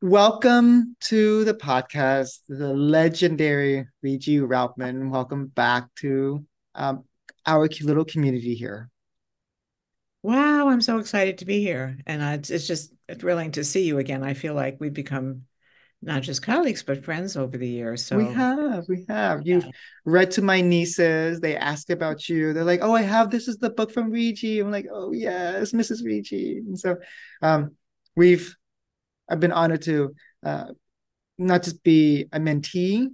Welcome to the podcast, the legendary Regie Routman. Welcome back to um, our cute little community here. Wow, I'm so excited to be here. And it's just thrilling to see you again. I feel like we've become not just colleagues, but friends over the years. We So, have, we have. You've yeah. read to my nieces. They ask about you. They're like, "Oh, I have this is the book from Regie." I'm like, "Oh yes, Mrs. Regie." And so, um, we've I've been honored to uh, not just be a mentee,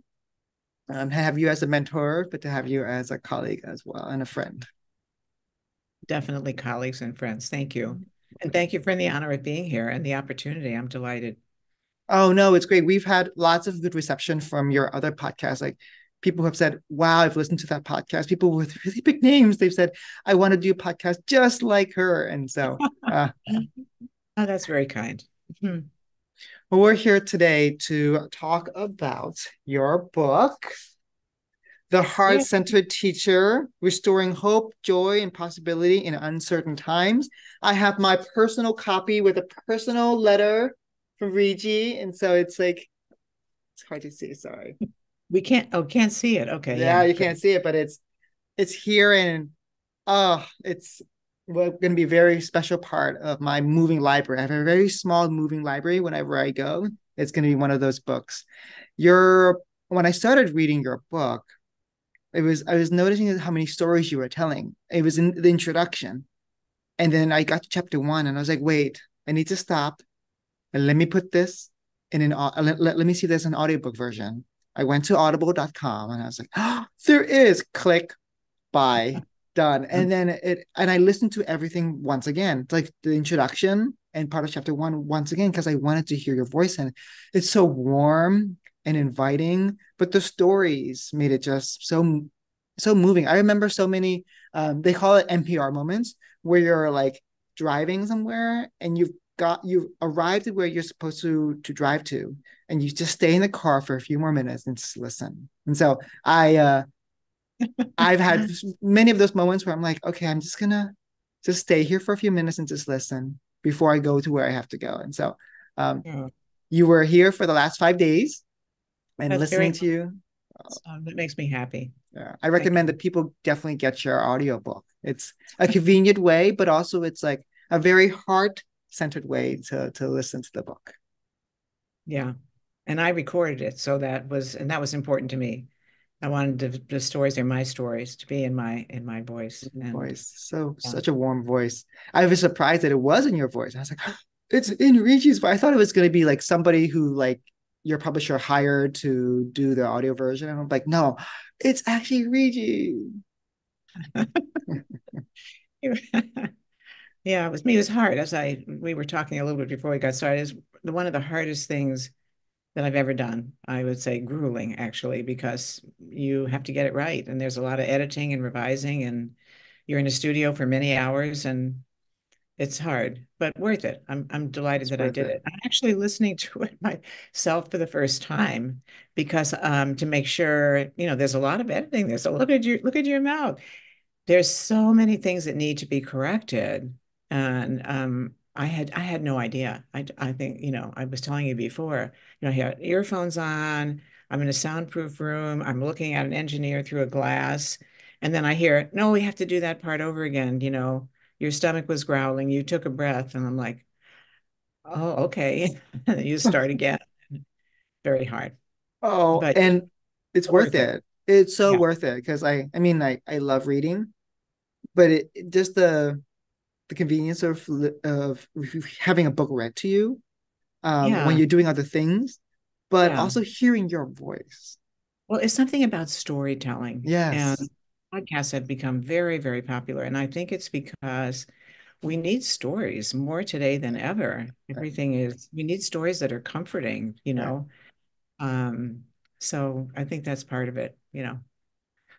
have you as a mentor, but to have you as a colleague as well and a friend. Definitely colleagues and friends. Thank you. And thank you for the honor of being here and the opportunity. I'm delighted. Oh no, it's great. We've had lots of good reception from your other podcasts. Like people have said, "Wow, I've listened to that podcast." People with really big names, they've said, "I want to do a podcast just like her." And so, Oh, that's very kind. Hmm. well, we're here today to talk about your book, "The Yeah. Heart-Centered Teacher: Restoring Hope, Joy, and Possibility in Uncertain Times." I have my personal copy with a personal letter from Regie, and so it's like it's hard to see. Sorry. Can't see it. Okay, Yeah, yeah, you can't good. see it, but it's here and it's going to be a very special part of my moving library. I have a very small moving library whenever I go. It's going to be one of those books. Your When I started reading your book, I was noticing how many stories you were telling. It was in the introduction. And then I got to chapter one and I was like, wait, I need to stop and let me put this in let me see if there's an audiobook version. I went to audible.com and I was like, oh, there is. Click, buy, done. And Um, then I listened to everything once again, like the introduction and part of chapter one once again, because I wanted to hear your voice. And it's so warm and inviting, but the stories made it just so moving. I remember so many, they call it NPR moments, where you're like driving somewhere and you've arrived at where you're supposed to drive to, and you just stay in the car for a few more minutes and just listen. And so I've had many of those moments where I'm like, okay, I'm just gonna just stay here for a few minutes and just listen before I go to where I have to go. And so, um, oh, you were here for the last 5 days and that's listening very to you. that makes me happy. I Thank recommend you. that people definitely get your audiobook. It's a convenient way, but also it's like a very heart-centered way to listen to the book. Yeah. And I recorded it, so that was important to me. I wanted the stories are my stories to be in my voice. And Voice, so yeah. such a warm voice. I was surprised that it was in your voice. I was like, it's in Reggie's voice. I thought it was going to be like somebody who like your publisher hired to do the audio version. And I'm like, no, it's actually Reggie. Yeah, it was me. It was hard as I we were talking a little bit before we got started. It's one of the hardest things that I've ever done. I would say grueling actually, because you have to get it right. And there's a lot of editing and revising, and you're in a studio for many hours, and it's hard, but worth it. I'm delighted It's that I worth did it. it. I'm actually listening to it myself for the first time because to make sure, there's a lot of editing there. So look at your mouth. There's so many things that need to be corrected. And I had no idea. I think, I was telling you before, I had earphones on, I'm in a soundproof room, I'm looking at an engineer through a glass, and then I hear, no, we have to do that part over again, your stomach was growling, you took a breath, and I'm like, oh, okay. And you start again. Very hard. Oh, But and it's worth worth it. it. It's so Yeah. worth it because I mean, I love reading, but just the convenience of having a book read to you when Yeah. you're doing other things, but Yeah. also hearing your voice. Well, it's something about storytelling, and Yes. podcasts have become very, very popular. And I think it's because we need stories more today than ever. Right. We need stories that are comforting, you Right. know. Um, so I think that's part of it.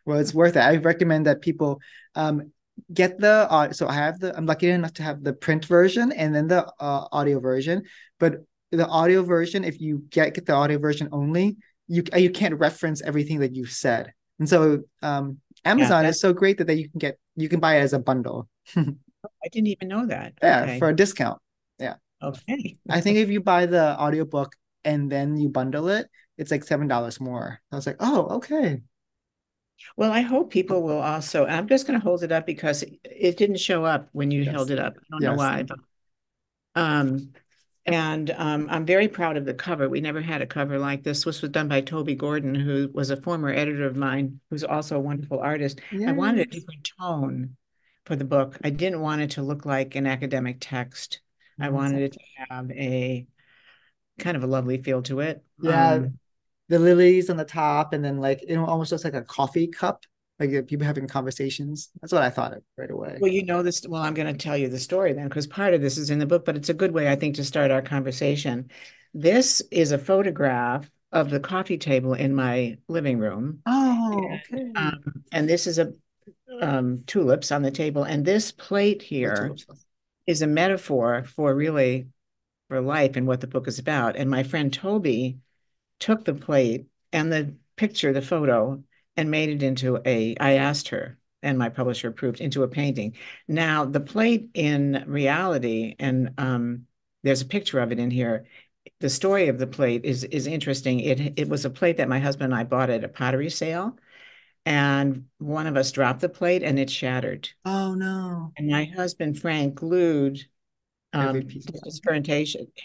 Well, it's worth it. I recommend that people um, get the so I'm lucky enough to have the print version and then the audio version. But the audio version, if you get the audio version only, you can't reference everything that you've said. And so Yeah, Amazon is so great that you can buy it as a bundle. I didn't even know that. Yeah, Okay. for a discount. Yeah. Okay. I think if you buy the audiobook and then you bundle it, it's like $7 more. I was like, oh, okay. Well, I hope people will also, I'm just going to hold it up because it didn't show up when you held Yes. it up. I don't know Yes. why, but um, and I'm very proud of the cover. We never had a cover like this. This was done by Toby Gordon, who was a former editor of mine, who's also a wonderful artist. I wanted a Yes. different tone for the book. I didn't want it to look like an academic text. I wanted it to have a kind of a lovely feel to it. Yeah, the lilies on the top, and then like it almost looks like a coffee cup, like people having conversations. That's what I thought of right away. Well, you know this. Well, I'm going to tell you the story then, because part of this is in the book, but it's a good way, I think, to start our conversation. This is a photograph of the coffee table in my living room. Oh, okay. And this is a tulips on the table. And this plate The here tulips. is a metaphor for really for life and what the book is about. And my friend Toby took the plate and the picture, the photo, and made it into I asked her, and my publisher approved, into a painting. Now, the plate in reality, and there's a picture of it in here. The story of the plate is interesting. It was a plate that my husband and I bought at a pottery sale, and one of us dropped the plate and it shattered. Oh no. And my husband Frank glued Every piece this together. is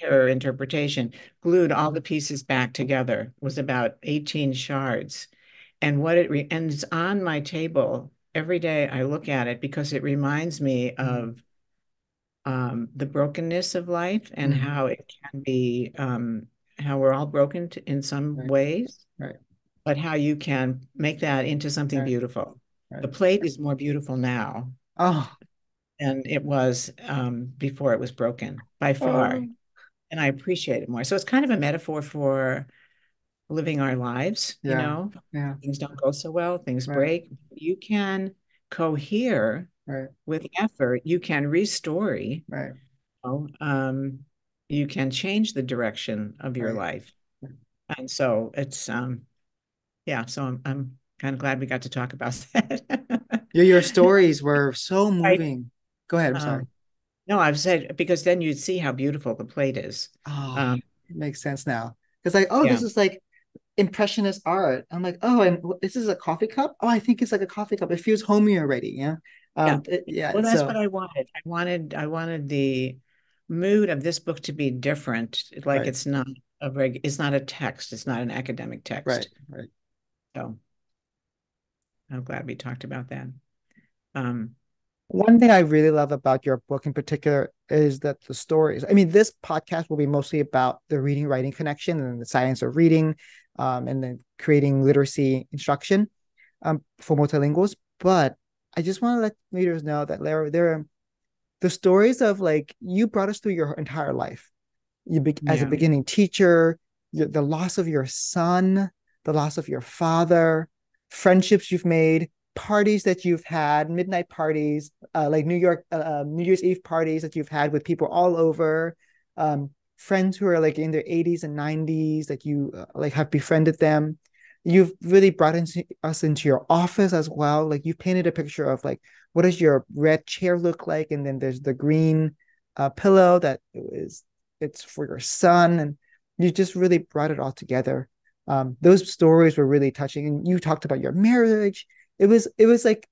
her interpretation, glued all the pieces back together, was about 18 shards. And and it's on my table every day. I look at it because it reminds me Mm, of the brokenness of life and mm, how it can be, how we're all broken in some right, ways, right, but how you can make that into something right, beautiful. The right. plate is more beautiful now Oh, than it was before it was broken by far. oh, And I appreciate it more. So it's kind of a metaphor for living our lives, you yeah, know. yeah, Things don't go so well, things right, break. You can cohere right, with effort, you can restory, right, you know, you can change the direction of your right. life. And so it's yeah, so I'm kind of glad we got to talk about that. Your stories were so Right. moving. Go ahead. I'm sorry. Um, no, I've said because then you'd see how beautiful the plate is. Oh, Um, it makes sense now. It's like, oh, yeah. this is like impressionist art. I'm like, oh, and this is a coffee cup. Oh, I think it's like a coffee cup. It feels homey already. Yeah. Yeah. Yeah. Well, that's what So, I wanted. I wanted the mood of this book to be different. Like right, it's not it's not a text. It's not an academic right, text. right. So I'm glad we talked about that. Um, One thing I really love about your book in particular is that the stories. I mean, this podcast will be mostly about the reading writing connection and the science of reading, and then creating literacy instruction, for multilinguals. But I just want to let readers know that there are the stories of like you brought us through your entire life. As a yeah. beginning teacher, the loss of your son, the loss of your father, friendships you've made, parties that you've had, midnight parties, like New Year's Eve parties that you've had with people all over, friends who are like in their 80s and 90s that you like have befriended them. You've really brought us into your office as well. Like you've painted a picture of like what does your red chair look like, and then there's the green pillow that is it's for your son, and you just really brought it all together. Those stories were really touching, and you talked about your marriage. It was like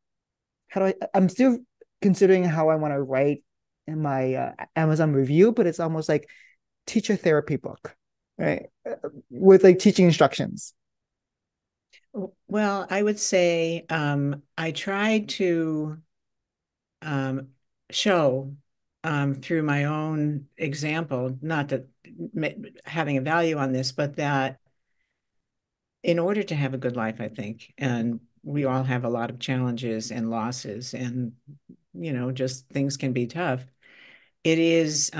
how do I'm still considering how I want to write in my Amazon review, but it's almost like teacher therapy book, right? With like teaching instructions. Well, I would say I tried to um, show through my own example, not that having a value on this, but that in order to have a good life, I think, and we all have a lot of challenges and losses, and just things can be tough. It is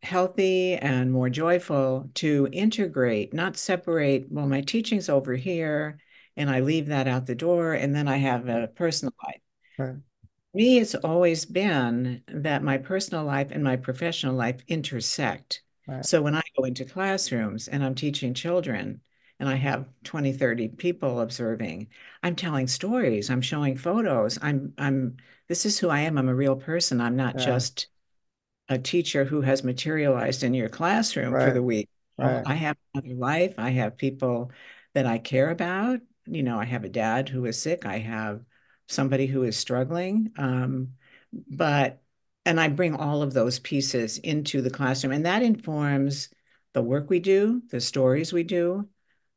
healthy and more joyful to integrate, not separate. Well, my teaching's over here, and I leave that out the door, and then I have Right, a personal life. right, Me, it's always been that my personal life and my professional life intersect. right, So when I go into classrooms and I'm teaching children and I have 20, 30 people observing, I'm telling stories, I'm showing photos. This is who I am. I'm a real person. I'm not yeah, just a teacher who has materialized in your classroom for right, the week. right. I have another life. I have people that I care about. I have a dad who is sick. I have somebody who is struggling. But, and I bring all of those pieces into the classroom, and that informs the work we do, the stories we do.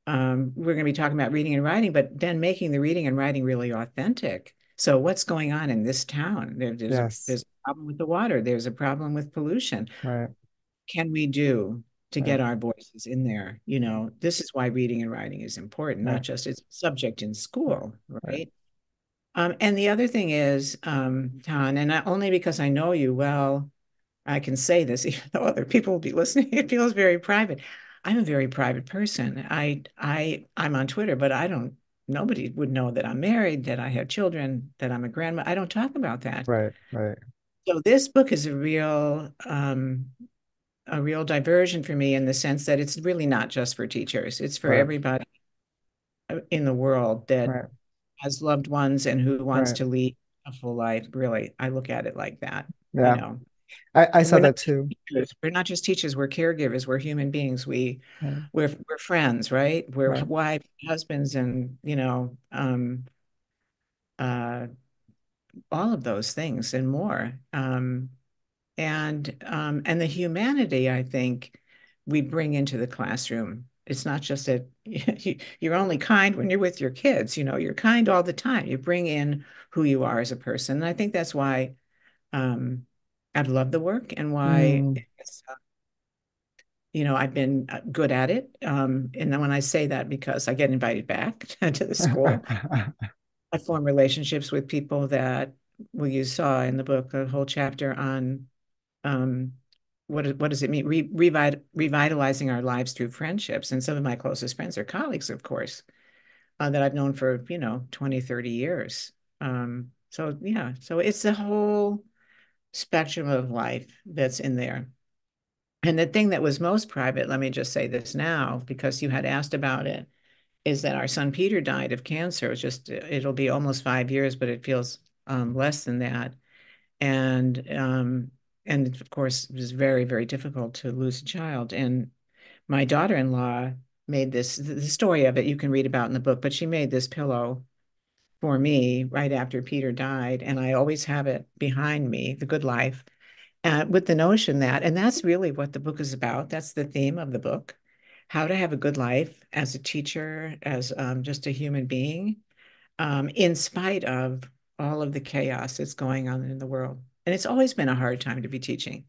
We're going to be talking about reading and writing, but then making the reading and writing really authentic. So what's going on in this town? Yes, There's a problem with the water. There's a problem with pollution. right, Can we do to right, get our voices in there? This is why reading and writing is important, not right, just it's a subject in right, school, right, right? And the other thing is, Tan, and only because I know you well, I can say this, even though other people will be listening, it feels very private. I'm a very private person. I'm on Twitter, but nobody would know that I'm married, that I have children, that I'm a grandma. I don't talk about that. right, right, So this book is a real diversion for me in the sense that it's really not just for teachers. It's for right, everybody in the world that right, has loved ones and who wants right. to lead a full life. Really, I look at it like that. You Yeah, know, I saw we're not that too. teachers. We're not just teachers. We're caregivers. We're human beings. Right, We're friends, right? We're right, wives, husbands, and uh, all of those things and more. And the humanity, I think, we bring into the classroom. It's not just that you're only kind when you're with your kids. You're kind all the time. You bring in who you are as a person. And I think that's why um, I've loved the work and why mm. I've been good at it. And then when I say that, because I get invited back to the school, I form relationships with people that, well, you saw in the book a whole chapter on um, what does it mean? Revitalizing our lives through friendships. And some of my closest friends are colleagues, of course, that I've known for, 20, 30 years. So yeah, so it's the whole spectrum of life that's in there. And the thing that was most private, let me just say this now, because you had asked about it, is that our son Peter died of cancer. It'll be almost 5 years, but it feels less than that. And of course, it was very, very difficult to lose a child. And my daughter-in-law made the story of it you can read about in the book, but she made this pillow for me right after Peter died, and I always have it behind me, The Good Life, with the notion that, and that's really what the book is about. That's the theme of the book, how to have a good life as a teacher, as just a human being, in spite of all of the chaos that's going on in the world. And it's always been a hard time to be teaching.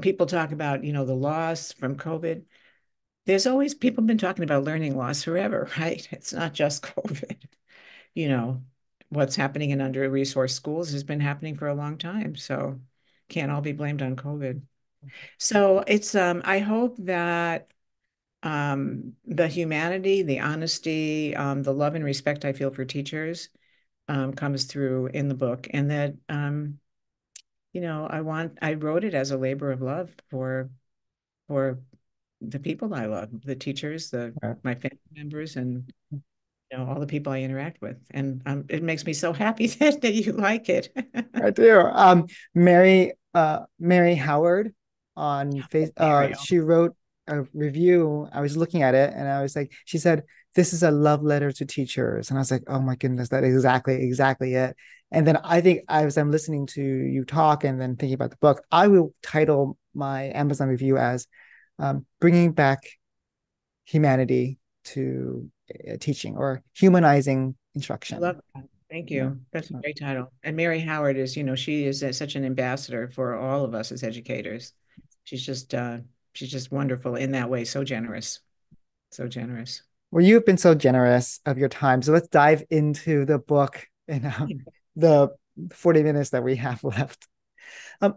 People talk about, the loss from COVID. There's always people have been talking about learning loss forever, right? It's not just COVID. You know, what's happening in under-resourced schools has been happening for a long time. So can't all be blamed on COVID. So I hope that the humanity, the honesty, the love and respect I feel for teachers comes through in the book, and that I wrote it as a labor of love for the people I love, the teachers, Right. my family members, and all the people I interact with, and it makes me so happy that you like it. I do. Mary Howard on face. Mario. She wrote a review. I was looking at it, and I was like, she said, "This is a love letter to teachers," and I was like, "Oh my goodness, that is exactly it." And then I think as I'm listening to you talk, and then thinking about the book, I will title my Amazon review as "Bringing Back Humanity to Teaching" or "Humanizing I Instruction." love that. Thank Yeah. you. That's a great title. And Mary Howard is, she is such an ambassador for all of us as educators. She's just she's just wonderful in that way, so generous, so generous. Well, you've been so generous of your time. So let's dive into the book in the 40 minutes that we have left. Um,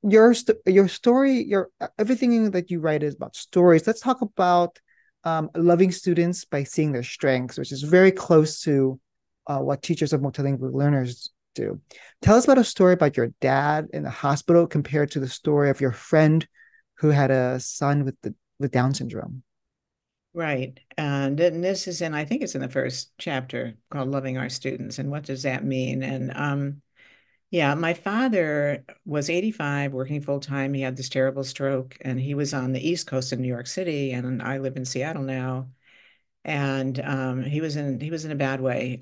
your story, your everything that you write is about stories. Let's talk about loving students by seeing their strengths, which is very close to what teachers of multilingual learners do. Tell us about a story about your dad in the hospital compared to the story of your friend who had a son with Down syndrome. Right. And then this is I think it's in the first chapter called Loving Our Students. And what does that mean? And Yeah, my father was 85, working full time. He had this terrible stroke, and he was on the East Coast of New York City, and I live in Seattle now. And he was in a bad way.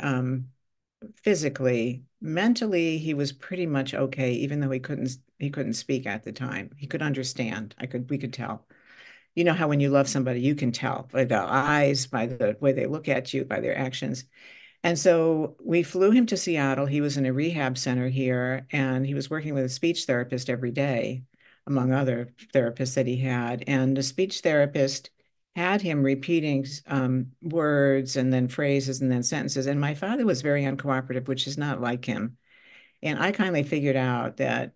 Physically, mentally, he was pretty much okay, even though he couldn't speak at the time. He could understand. We could tell. You know how when you love somebody, you can tell by the eyes, by the way they look at you, by their actions. And so we flew him to Seattle. He was in a rehab center here, and he was working with a speech therapist every day, among other therapists that he had. And the speech therapist had him repeating words and then phrases and then sentences. And my father was very uncooperative, which is not like him. And I kindly figured out that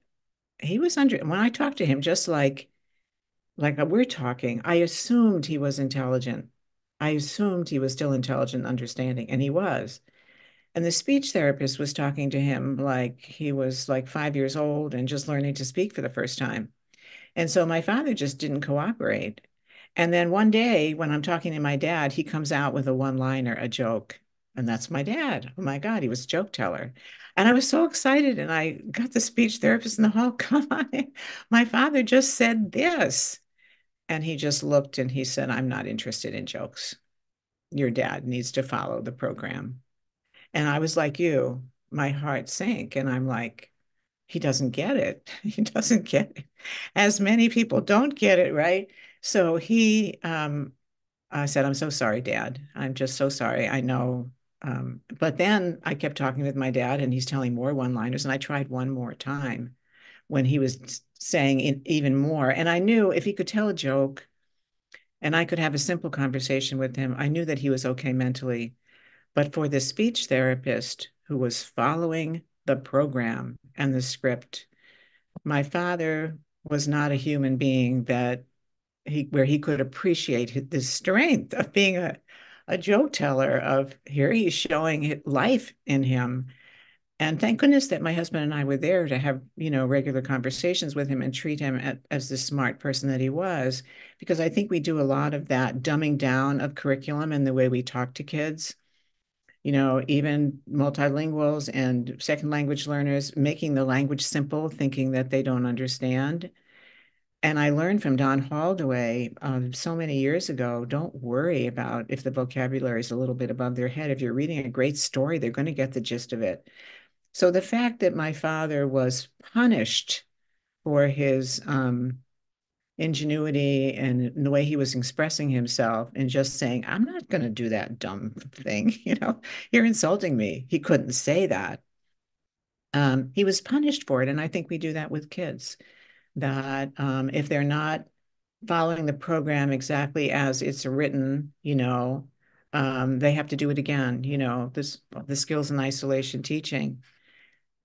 he was under, when I talked to him, just like we're talking, I assumed he was intelligent. I assumed he was still intelligent and understanding, and he was. And the speech therapist was talking to him like he was like 5 years old and just learning to speak for the first time. And so my father just didn't cooperate. And then one day when I'm talking to my dad, he comes out with a one-liner, a joke. And that's my dad. Oh my God, he was a joke teller. And I was so excited. And I got the speech therapist in the hall. Come on. My father just said this. And he just looked and he said, I'm not interested in jokes. Your dad needs to follow the program. And I was like you, my heart sank. And I'm like, he doesn't get it. He doesn't get it. As many people don't get it, right? So I said, I'm so sorry, Dad. I'm just so sorry. I know. But then I kept talking with my dad, and he's telling more one-liners. And I tried one more time when he was saying even more. And I knew if he could tell a joke and I could have a simple conversation with him, I knew that he was okay mentally. But for the speech therapist who was following the program and the script, my father was not a human being that where he could appreciate the strength of being a joke teller of here he's showing life in him. And thank goodness that my husband and I were there to have, regular conversations with him and treat him as the smart person that he was, because I think we do a lot of that dumbing down of curriculum and the way we talk to kids, even multilinguals and second language learners, making the language simple, thinking that they don't understand. And I learned from Don Haldaway so many years ago, don't worry about if the vocabulary is a little bit above their head. If you're reading a great story, they're going to get the gist of it. So the fact that my father was punished for his ingenuity and the way he was expressing himself and just saying, I'm not going to do that dumb thing. You're insulting me. He couldn't say that. He was punished for it. And I think we do that with kids, that if they're not following the program exactly as it's written, they have to do it again, the skills in isolation teaching.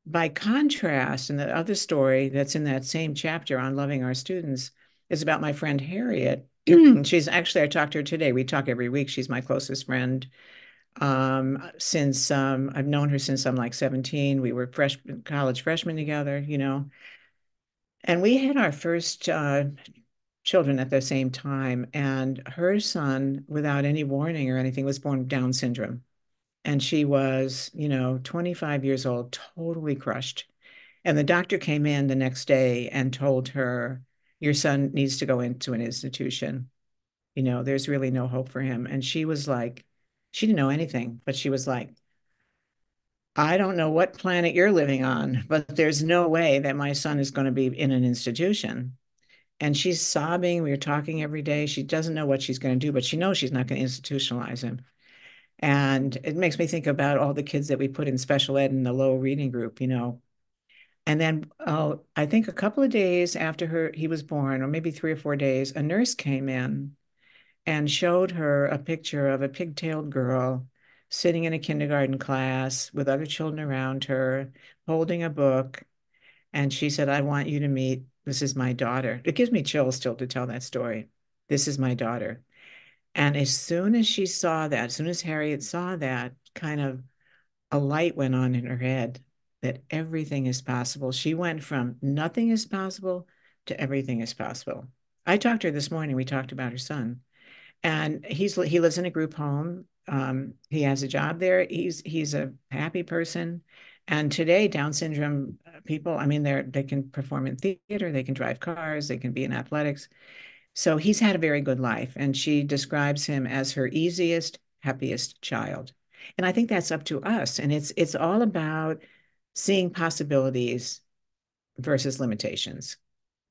By contrast, and the other story that's in that same chapter on loving our students is about my friend Harriet. She's actually, I talked to her today. We talk every week. She's my closest friend. Since I've known her since I'm like 17. We were college freshmen together, and we had our first children at the same time. And her son, without any warning or anything, was born with Down syndrome. And she was, 25 years old, totally crushed. And the doctor came in the next day and told her, your son needs to go into an institution. There's really no hope for him. And she was like, she didn't know anything, but she was like, I don't know what planet you're living on, but there's no way that my son is going to be in an institution. And she's sobbing. We were talking every day. She doesn't know what she's going to do, but she knows she's not going to institutionalize him. And it makes me think about all the kids that we put in special ed in the low reading group, And then I think a couple of days after he was born, or maybe 3 or 4 days, a nurse came in and showed her a picture of a pigtailed girl sitting in a kindergarten class with other children around her, holding a book. And she said, I want you to meet, this is my daughter. It gives me chills still to tell that story. This is my daughter. And as soon as she saw that, as soon as Harriet saw that, kind of a light went on in her head that everything is possible. She went from nothing is possible to everything is possible. I talked to her this morning. We talked about her son, and he lives in a group home. He has a job there. He's a happy person, And today, Down syndrome people, I mean, they can perform in theater, they can drive cars, they can be in athletics. So he's had a very good life, and she describes him as her easiest, happiest child. And I think that's up to us. And it's all about seeing possibilities versus limitations.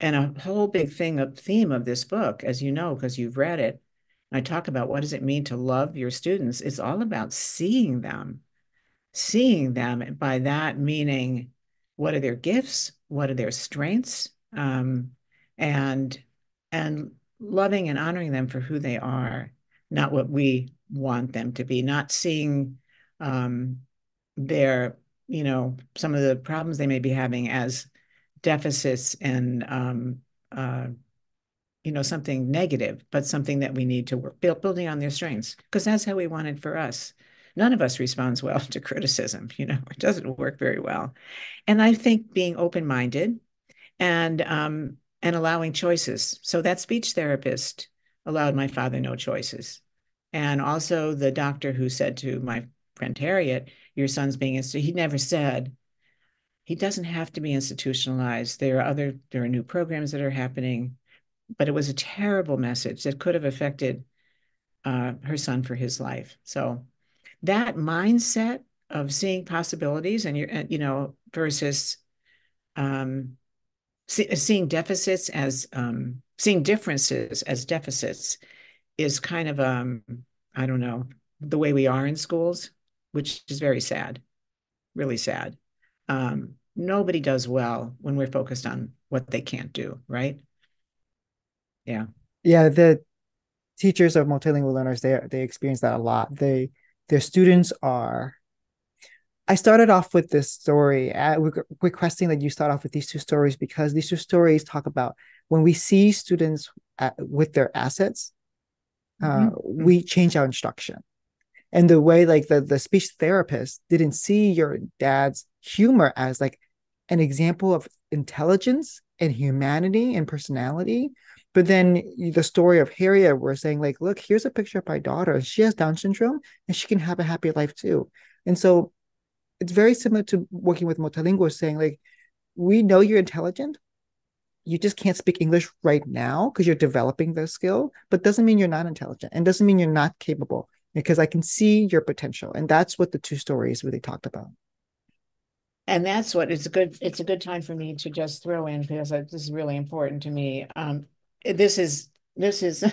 And a whole big theme of this book, as you know, because you've read it, I talk about what does it mean to love your students. It's all about seeing them. By that meaning, what are their gifts? What are their strengths? And and loving and honoring them for who they are, not what we want them to be. Not seeing um, their, some of the problems they may be having as deficits and uh, something negative, but something that we need to work building on their strengths, because that's how we want it for us. None of us responds well to criticism. It doesn't work very well. And I think being open-minded and allowing choices. So that speech therapist allowed my father no choices. And also the doctor who said to my friend Harriet, your son's being he never said he doesn't have to be institutionalized. There are new programs that are happening, but it was a terrible message that could have affected her son for his life. So that mindset of seeing possibilities and versus um, seeing deficits as seeing differences as deficits is kind of I don't know, the way we are in schools, which is very sad, really sad. Nobody does well when we're focused on what they can't do, right? Yeah. Yeah, the teachers of multilingual learners, they experience that a lot. Their students are. I started off with this story, requesting that you start off with these two stories because these two stories talk about when we see students with their assets, Mhm. we change our instruction. And the way like the speech therapist didn't see your dad's humor as like an example of intelligence and humanity and personality, but then the story of Harriet, we're saying like, look, here's a picture of my daughter, she has Down syndrome and she can have a happy life too. And so it's very similar to working with multilinguals, saying like, we know you're intelligent, you just can't speak English right now because you're developing the skill, but doesn't mean you're not intelligent and doesn't mean you're not capable because I can see your potential. And that's what the two stories really talked about. And that's what it's a good time for me to just throw in because this is really important to me. This is this is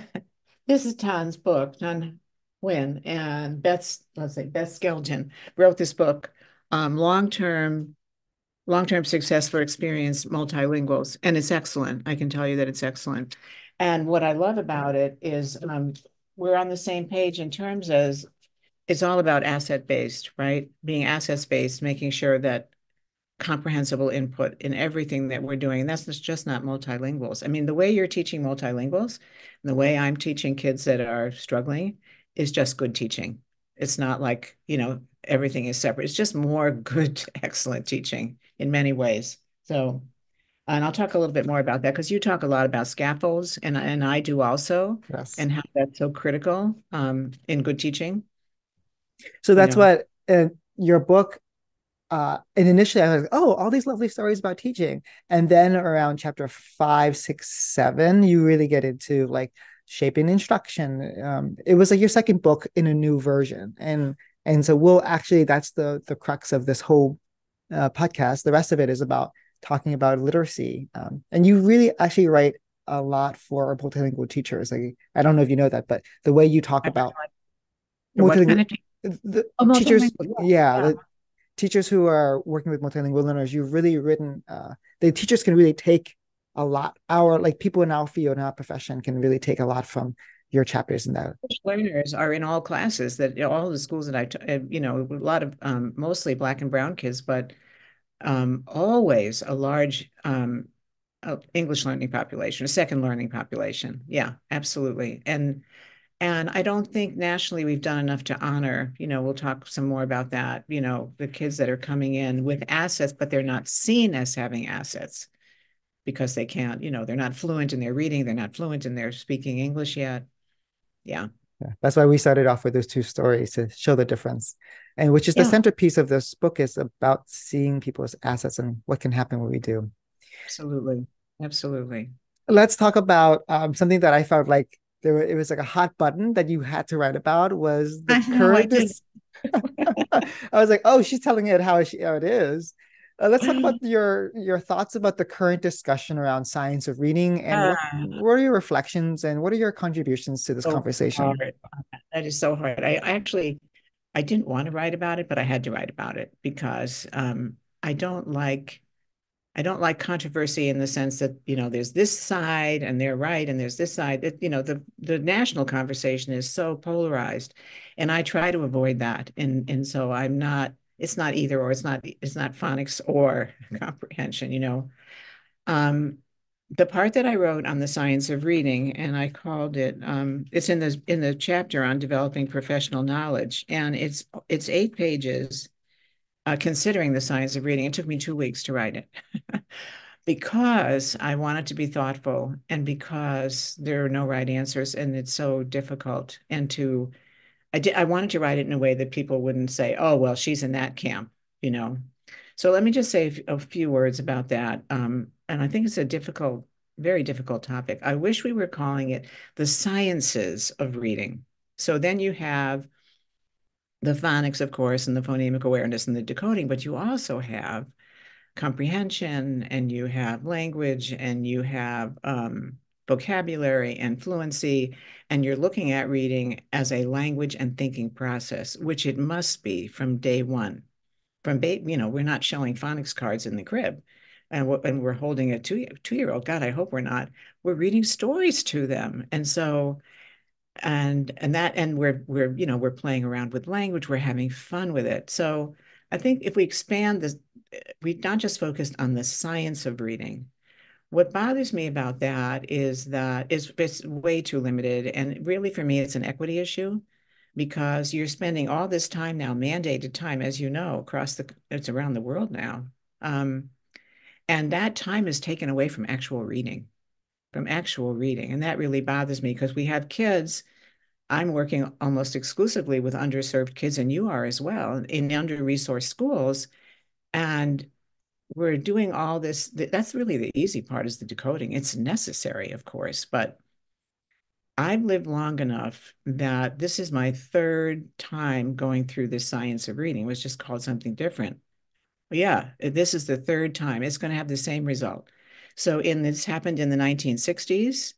Tan's book, Tan Nguyen, and let's say Beth Skelton wrote this book, long-term success for experienced multilinguals, and it's excellent. I can tell you that it's excellent. And what I love about it is we're on the same page in terms as it's all about asset based, right? Being assets based, making sure that comprehensible input in everything that we're doing. And that's just not multilinguals. I mean, the way you're teaching multilinguals, and the way I'm teaching kids that are struggling is just good teaching. It's not like, everything is separate. It's just more good, excellent teaching in many ways. So, and I'll talk a little bit more about that because you talk a lot about scaffolds and I do also, Yes. and how that's so critical in good teaching, So you that's know. what your book, and initially I was like, oh, all these lovely stories about teaching. And then around chapter 5, 6, 7, you really get into like shaping instruction. It was like your second book in a new version. And so we'll actually, that's the crux of this whole podcast. The rest of it is about talking about literacy. And you really actually write a lot for multilingual teachers. Like I don't know if you know that, but the way you talk I about what kind multilingual of the oh, teachers, multilingual, yeah, yeah. the teachers who are working with multilingual learners, you've really written. The teachers can really take a lot. Our like people in our field, in our profession, can really take a lot from your chapters in that. Learners are in all classes that all the schools that a lot of mostly Black and brown kids, but always a large English learning population, a second learning population. Yeah, absolutely. And I don't think nationally we've done enough to honor, we'll talk some more about that, the kids that are coming in with assets, but they're not seen as having assets because they can't, they're not fluent in their reading, they're not fluent in their speaking English yet. Yeah. Yeah. That's why we started off with those two stories to show the difference. And which is the Yeah, centerpiece of this book is about seeing people as assets and what can happen when we do. absolutely. Absolutely. Let's talk about something that I felt like it was like a hot button that you had to write about was the I know I current did. dis I was like, oh, she's telling it how it is. Let's talk about your thoughts about the current discussion around science of reading and Ah, what are your reflections and what are your contributions to this so conversation? hard. That is so hard. I actually I didn't want to write about it, but I had to write about it because I don't like I don't like controversy in the sense that, there's this side and they're right and there's this side. The national conversation is so polarized, and I try to avoid that. And so I'm not, it's not either or, it's not phonics or comprehension. Um, the part that I wrote on the science of reading, and I called it, it's in the chapter on developing professional knowledge, and it's 8 pages, considering the science of reading. It took me 2 weeks to write it because I wanted to be thoughtful and because there are no right answers and it's so difficult. I wanted to write it in a way that people wouldn't say, "Oh, well, she's in that camp," you know. So let me just say a few words about that. And I think it's a difficult, very difficult topic. I wish we were calling it the sciences of reading. So then you have the phonics, of course, and the phonemic awareness and the decoding, but you also have comprehension and you have language and you have vocabulary and fluency, and you're looking at reading as a language and thinking process, which it must be from day one. We're not showing phonics cards in the crib, and we're holding a two-year old. God, I hope we're not. We're reading stories to them, and so and we're playing around with language. We're having fun with it. So I think if we expand this, we've not just focused on the science of reading. What bothers me about that is that it's way too limited. And really, for me, it's an equity issue because you're spending all this time now, mandated time, as you know, it's around the world now. Um, and that time is taken away from actual reading. And that really bothers me because we have kids. I'm working almost exclusively with underserved kids, and you are as well, in under-resourced schools. And we're doing all this. That's really the easy part, is the decoding. It's necessary, of course, but I've lived long enough that this is my third time going through this science of reading. It was just called something different. But yeah, this is the third time. It's going to have the same result. So this happened in the 1960s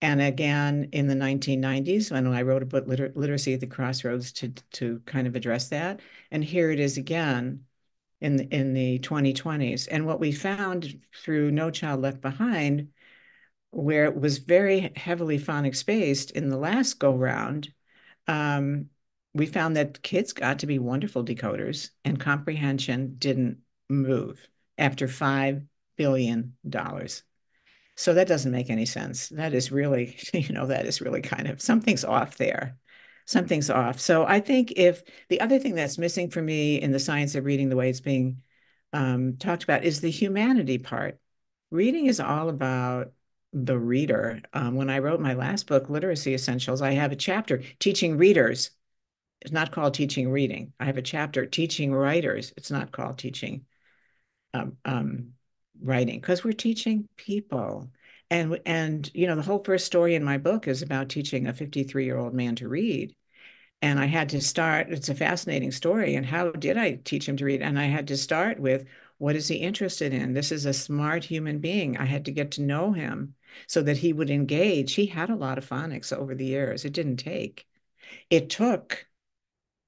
and again in the 1990s when I wrote about literacy at the crossroads to kind of address that. And here it is again in the 2020s. And what we found through No Child Left Behind, where it was very heavily phonics based in the last go round, um, we found that kids got to be wonderful decoders and comprehension didn't move after $5 billion. So that doesn't make any sense. That is really, that is really kind of something's off there. Something's off. So I think if the other thing that's missing for me in the science of reading, the way it's being talked about, is the humanity part. Reading is all about the reader. When I wrote my last book, Literacy Essentials, I have a chapter teaching readers. It's not called teaching reading. I have a chapter teaching writers. It's not called teaching um, um, writing because we're teaching people. And the whole first story in my book is about teaching a 53-year-old man to read. And I had to start, it's a fascinating story. And how did I teach him to read? And I had to start with, what is he interested in? This is a smart human being. I had to get to know him so that he would engage. He had a lot of phonics over the years. It didn't take. It took,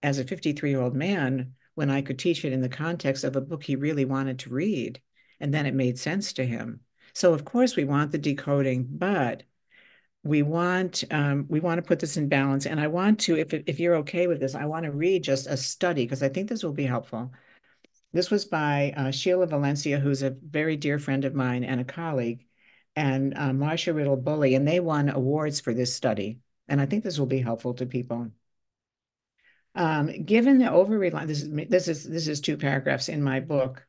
as a 53-year-old man, when I could teach it in the context of a book he really wanted to read. And then it made sense to him. So of course we want the decoding, but we want to put this in balance. And I want to, if you're okay with this, I want to read just a study because I think this will be helpful. This was by Sheila Valencia, who's a very dear friend of mine and a colleague, and Marcia Riddle Bully, and they won awards for this study. And I think this will be helpful to people. Given the over reliance, this is 2 paragraphs in my book,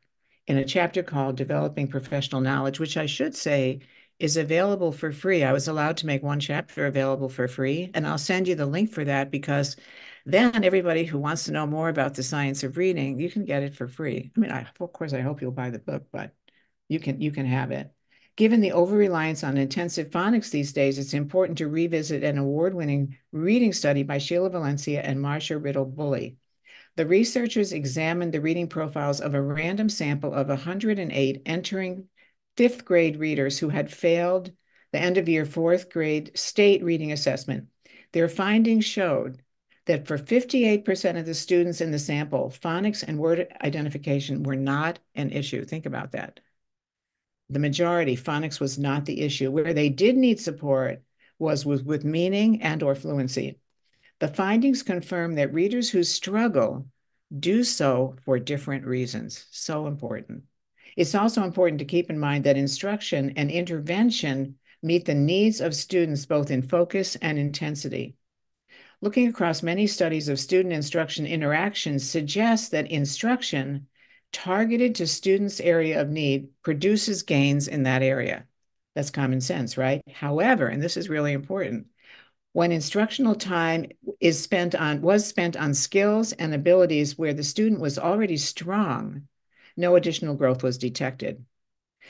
in a chapter called "Developing Professional Knowledge," which I should say is available for free. I was allowed to make one chapter available for free, and I'll send you the link for that because then everybody who wants to know more about the science of reading, you can get it for free. I mean, of course, I hope you'll buy the book, but you can have it. Given the over-reliance on intensive phonics these days, it's important to revisit an award-winning reading study by Sheila Valencia and Marcia Riddle Bully. The researchers examined the reading profiles of a random sample of 108 entering fifth grade readers who had failed the end of year fourth grade state reading assessment. Their findings showed that for 58% of the students in the sample, phonics and word identification were not an issue. Think about that. The majority, phonics was not the issue. Where they did need support was with meaning and or fluency. The findings confirm that readers who struggle do so for different reasons. So important. It's also important to keep in mind that instruction and intervention meet the needs of students both in focus and intensity. Looking across many studies of student instruction interactions suggests that instruction targeted to students' area of need produces gains in that area. That's common sense, right? However, and this is really important, when instructional time was spent on skills and abilities where the student was already strong, no additional growth was detected.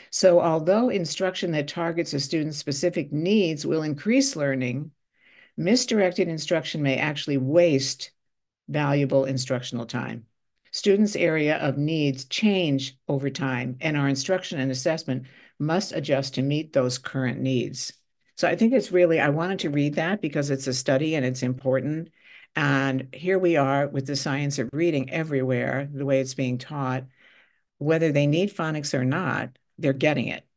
So although instruction that targets a student's specific needs will increase learning, misdirected instruction may actually waste valuable instructional time. Students' area of needs change over time, and our instruction and assessment must adjust to meet those current needs. So I think it's really, I wanted to read that because it's a study and it's important. And here we are with the science of reading everywhere, the way it's being taught, whether they need phonics or not, they're getting it.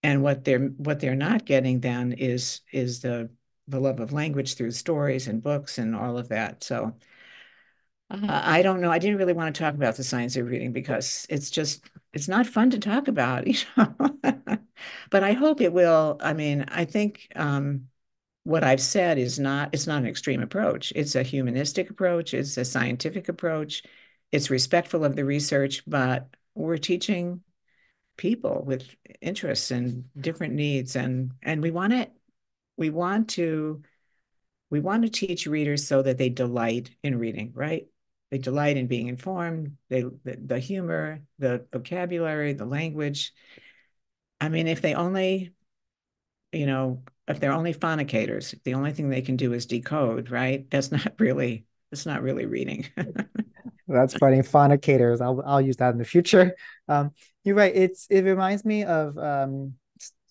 And what they're not getting then is the love of language through stories and books and all of that. So I don't know. I didn't really want to talk about the science of reading because it's not fun to talk about, you know. But I hope it will. I mean, I think what I've said is it's not an extreme approach. It's a humanistic approach. It's a scientific approach. It's respectful of the research, but we're teaching people with interests and different needs, and we want to we want to teach readers so that they delight in reading, right? They delight in being informed, the humor, the vocabulary, the language. I mean, if they only, you know, if they're only phonicators, the only thing they can do is decode, right? That's not really reading. That's funny. Phonicators. I'll use that in the future. You're right. It reminds me of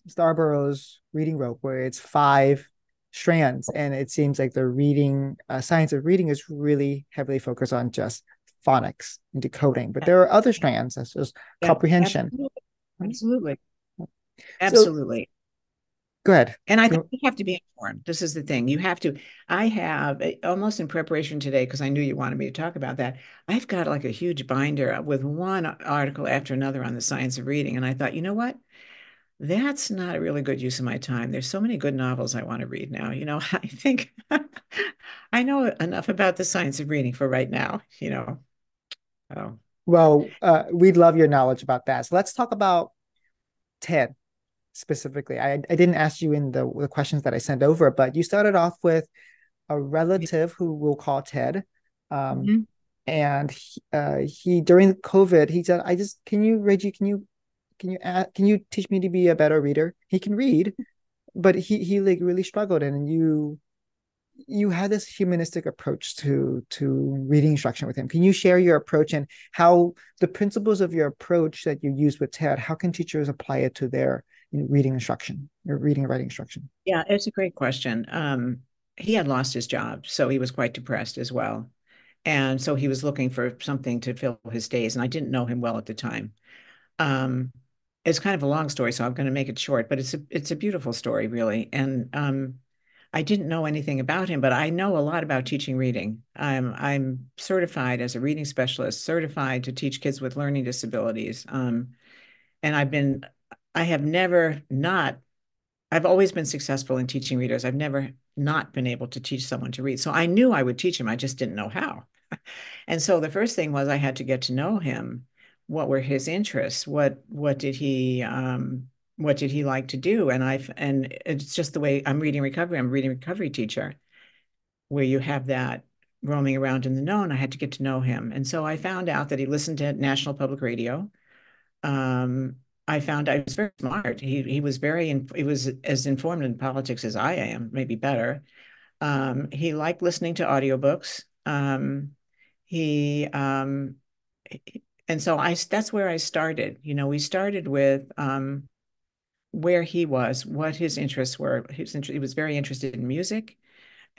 Starborough's reading rope, where it's five strands, and it seems like the reading science of reading is really heavily focused on just phonics and decoding. But there are other strands, such as Yeah, comprehension. absolutely. Absolutely. So Absolutely. go ahead. And I think You- you have to be informed. This is the thing. You have to. I have almost in preparation today, because I knew you wanted me to talk about that. I've got like a huge binder with one article after another on the science of reading. And I thought, you know what? That's not a really good use of my time. There's so many good novels I want to read now. You know, I think I know enough about the science of reading for right now, you know. Oh, Well, we'd love your knowledge about that. So let's talk about TED specifically. I didn't ask you in the questions that I sent over, but you started off with a relative who we'll call Ted. Um, mhm. and he during COVID, he said, can you, Reggie, can you teach me to be a better reader? He can read, but he like really struggled, and you had this humanistic approach to reading instruction with him. Can you share your approach and how the principles of your approach that you use with TED, how can teachers apply it to their reading instruction or reading and writing instruction? Yeah, it's a great question. He had lost his job, so he was quite depressed as well. And so he was looking for something to fill his days, and I didn't know him well at the time. Um, it's kind of a long story, so I'm going to make it short, but it's a beautiful story, really. And I didn't know anything about him, but I know a lot about teaching reading. I'm certified as a reading specialist, certified to teach kids with learning disabilities. And I have never not, I've always been successful in teaching readers. I've never not been able to teach someone to read. So I knew I would teach him. I just didn't know how. And so the first thing was I had to get to know him. What were his interests? What did he what did he like to do? And it's just the way I'm reading recovery. I'm a reading recovery teacher where you have that roaming around in the know, and I had to get to know him. And so I found out that he listened to National Public Radio. Um, I found out he was very smart. He was he was as informed in politics as I am, maybe better. He liked listening to audiobooks. He and so I that's where I started. You know, we started with where he was, what his interests were. He was very interested in music.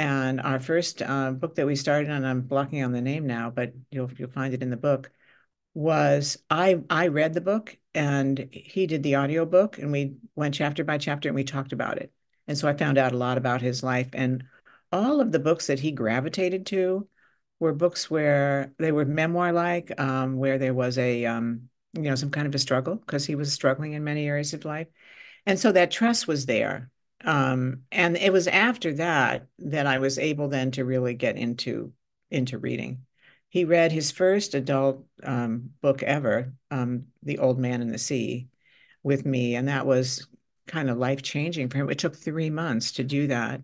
And our first book that we started, and I'm blocking on the name now, but you'll find it in the book, was I read the book and he did the audio book, and we went chapter by chapter and we talked about it. And so I found out a lot about his life, and all of the books that he gravitated to were books where they were memoir like, where there was a some kind of a struggle because he was struggling in many areas of life. And so that trust was there. And it was after that that I was able then to really get into reading. He read his first adult book ever, The Old Man and the Sea, with me, and that was kind of life changing for him. It took 3 months to do that,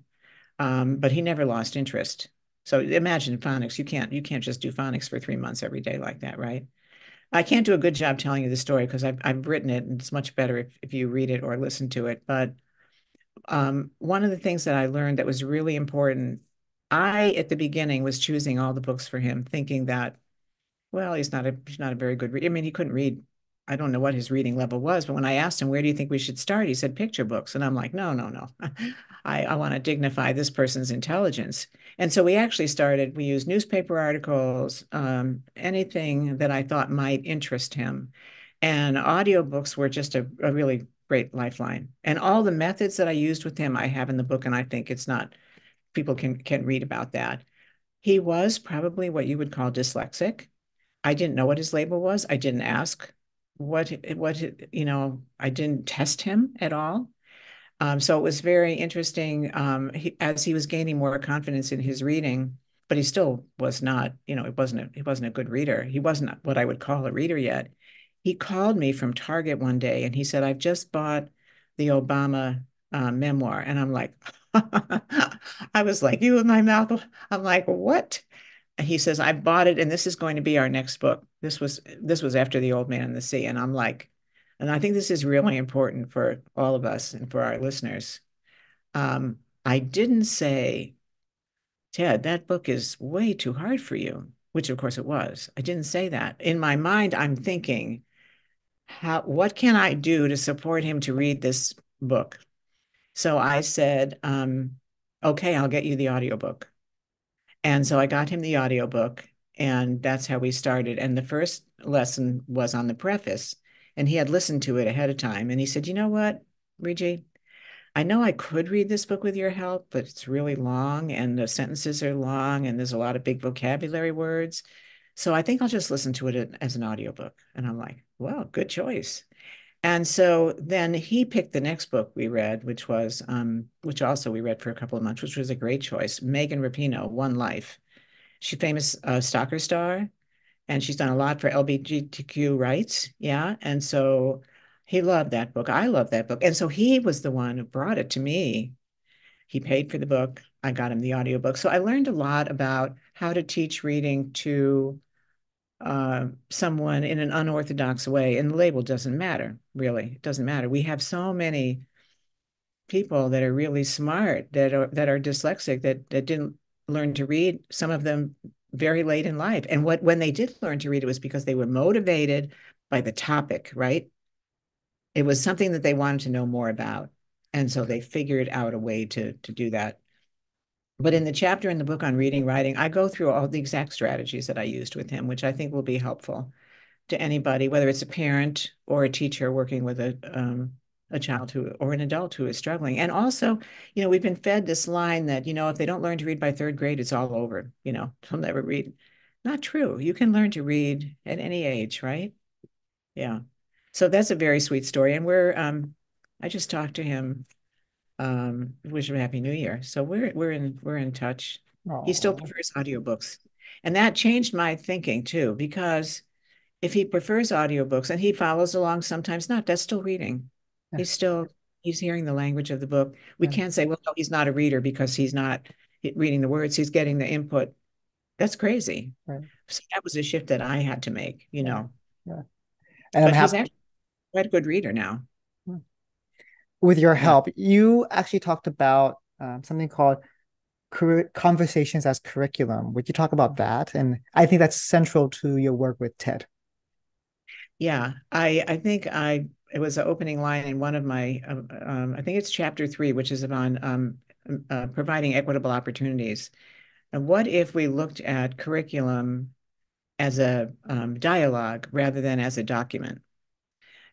but he never lost interest. So imagine phonics. You can't just do phonics for 3 months every day like that, right? I can't do a good job telling you the story because I've written it, and it's much better if you read it or listen to it. But one of the things that I learned that was really important, I at the beginning was choosing all the books for him, thinking that, well, he's not a very good reader. I mean, he couldn't read. I don't know what his reading level was, but when I asked him, where do you think we should start? He said picture books. And I'm like, no, no, no. I want to dignify this person's intelligence. And so we used newspaper articles, anything that I thought might interest him. And audiobooks were just a really great lifeline. And all the methods that I used with him, I have in the book, and I think it's not, people can read about that. He was probably what you would call dyslexic. I didn't know what his label was. I didn't ask I didn't test him at all. So it was very interesting as he was gaining more confidence in his reading, but he still was not, he wasn't a good reader. He wasn't what I would call a reader yet. He called me from Target one day and he said, I've just bought the Obama memoir. And I'm like, I was like, you in my mouth. I'm like, what? He says, I bought it and this is going to be our next book. This was after The Old Man and the Sea. And I'm like, and I think this is really important for all of us and for our listeners. I didn't say, Ted, that book is way too hard for you, which of course it was. I didn't say that. In my mind, I'm thinking, what can I do to support him to read this book? So I said, okay, I'll get you the audiobook. And so I got him the audiobook, and that's how we started. And the first lesson was on the preface, and he had listened to it ahead of time. And he said, you know what, Regie, I know I could read this book with your help, but it's really long, and the sentences are long, and there's a lot of big vocabulary words. So I think I'll just listen to it as an audiobook. And I'm like, well, good choice. And so then he picked the next book we read, which also we read for a couple of months, which was a great choice. Megan Rapinoe, One Life. She's famous soccer star, and she's done a lot for LGBTQ rights. Yeah. And so he loved that book. I love that book. And so he was the one who brought it to me. He paid for the book. I got him the audiobook. So I learned a lot about how to teach reading to someone in an unorthodox way. And the label doesn't matter, really. It doesn't matter. We have so many people that are really smart that are dyslexic that didn't learn to read, some of them very late in life. And when they did learn to read, it was because they were motivated by the topic, right? It was something that they wanted to know more about. And so they figured out a way to do that. But in the chapter in the book on reading, writing, I go through all the exact strategies that I used with him, which I think will be helpful to anybody, whether it's a parent or a teacher working with a child who or an adult who is struggling. And also, we've been fed this line that, if they don't learn to read by third grade, it's all over, they'll never read. Not true. You can learn to read at any age, right? Yeah. So that's a very sweet story. And I just talked to him, wish him a happy new year. So we're in touch. He still Oh, prefers audiobooks. And that changed my thinking too, because if he prefers audiobooks and he follows along, sometimes not, that's still reading. Yeah, He's still he's hearing the language of the book. We yeah, can't say, well, no, he's not a reader because he's not reading the words, he's getting the input. That's crazy. right. So that was a shift that I had to make, you Yeah, know. yeah. And I'm But he's happy actually quite a good reader now. with your Yeah. help. You actually talked about something called conversations as curriculum. Would you talk about that? And I think that's central to your work with TED. Yeah. I think I it was an opening line in one of my I think it's chapter 3, which is on providing equitable opportunities. And what if we looked at curriculum as a dialogue rather than as a document?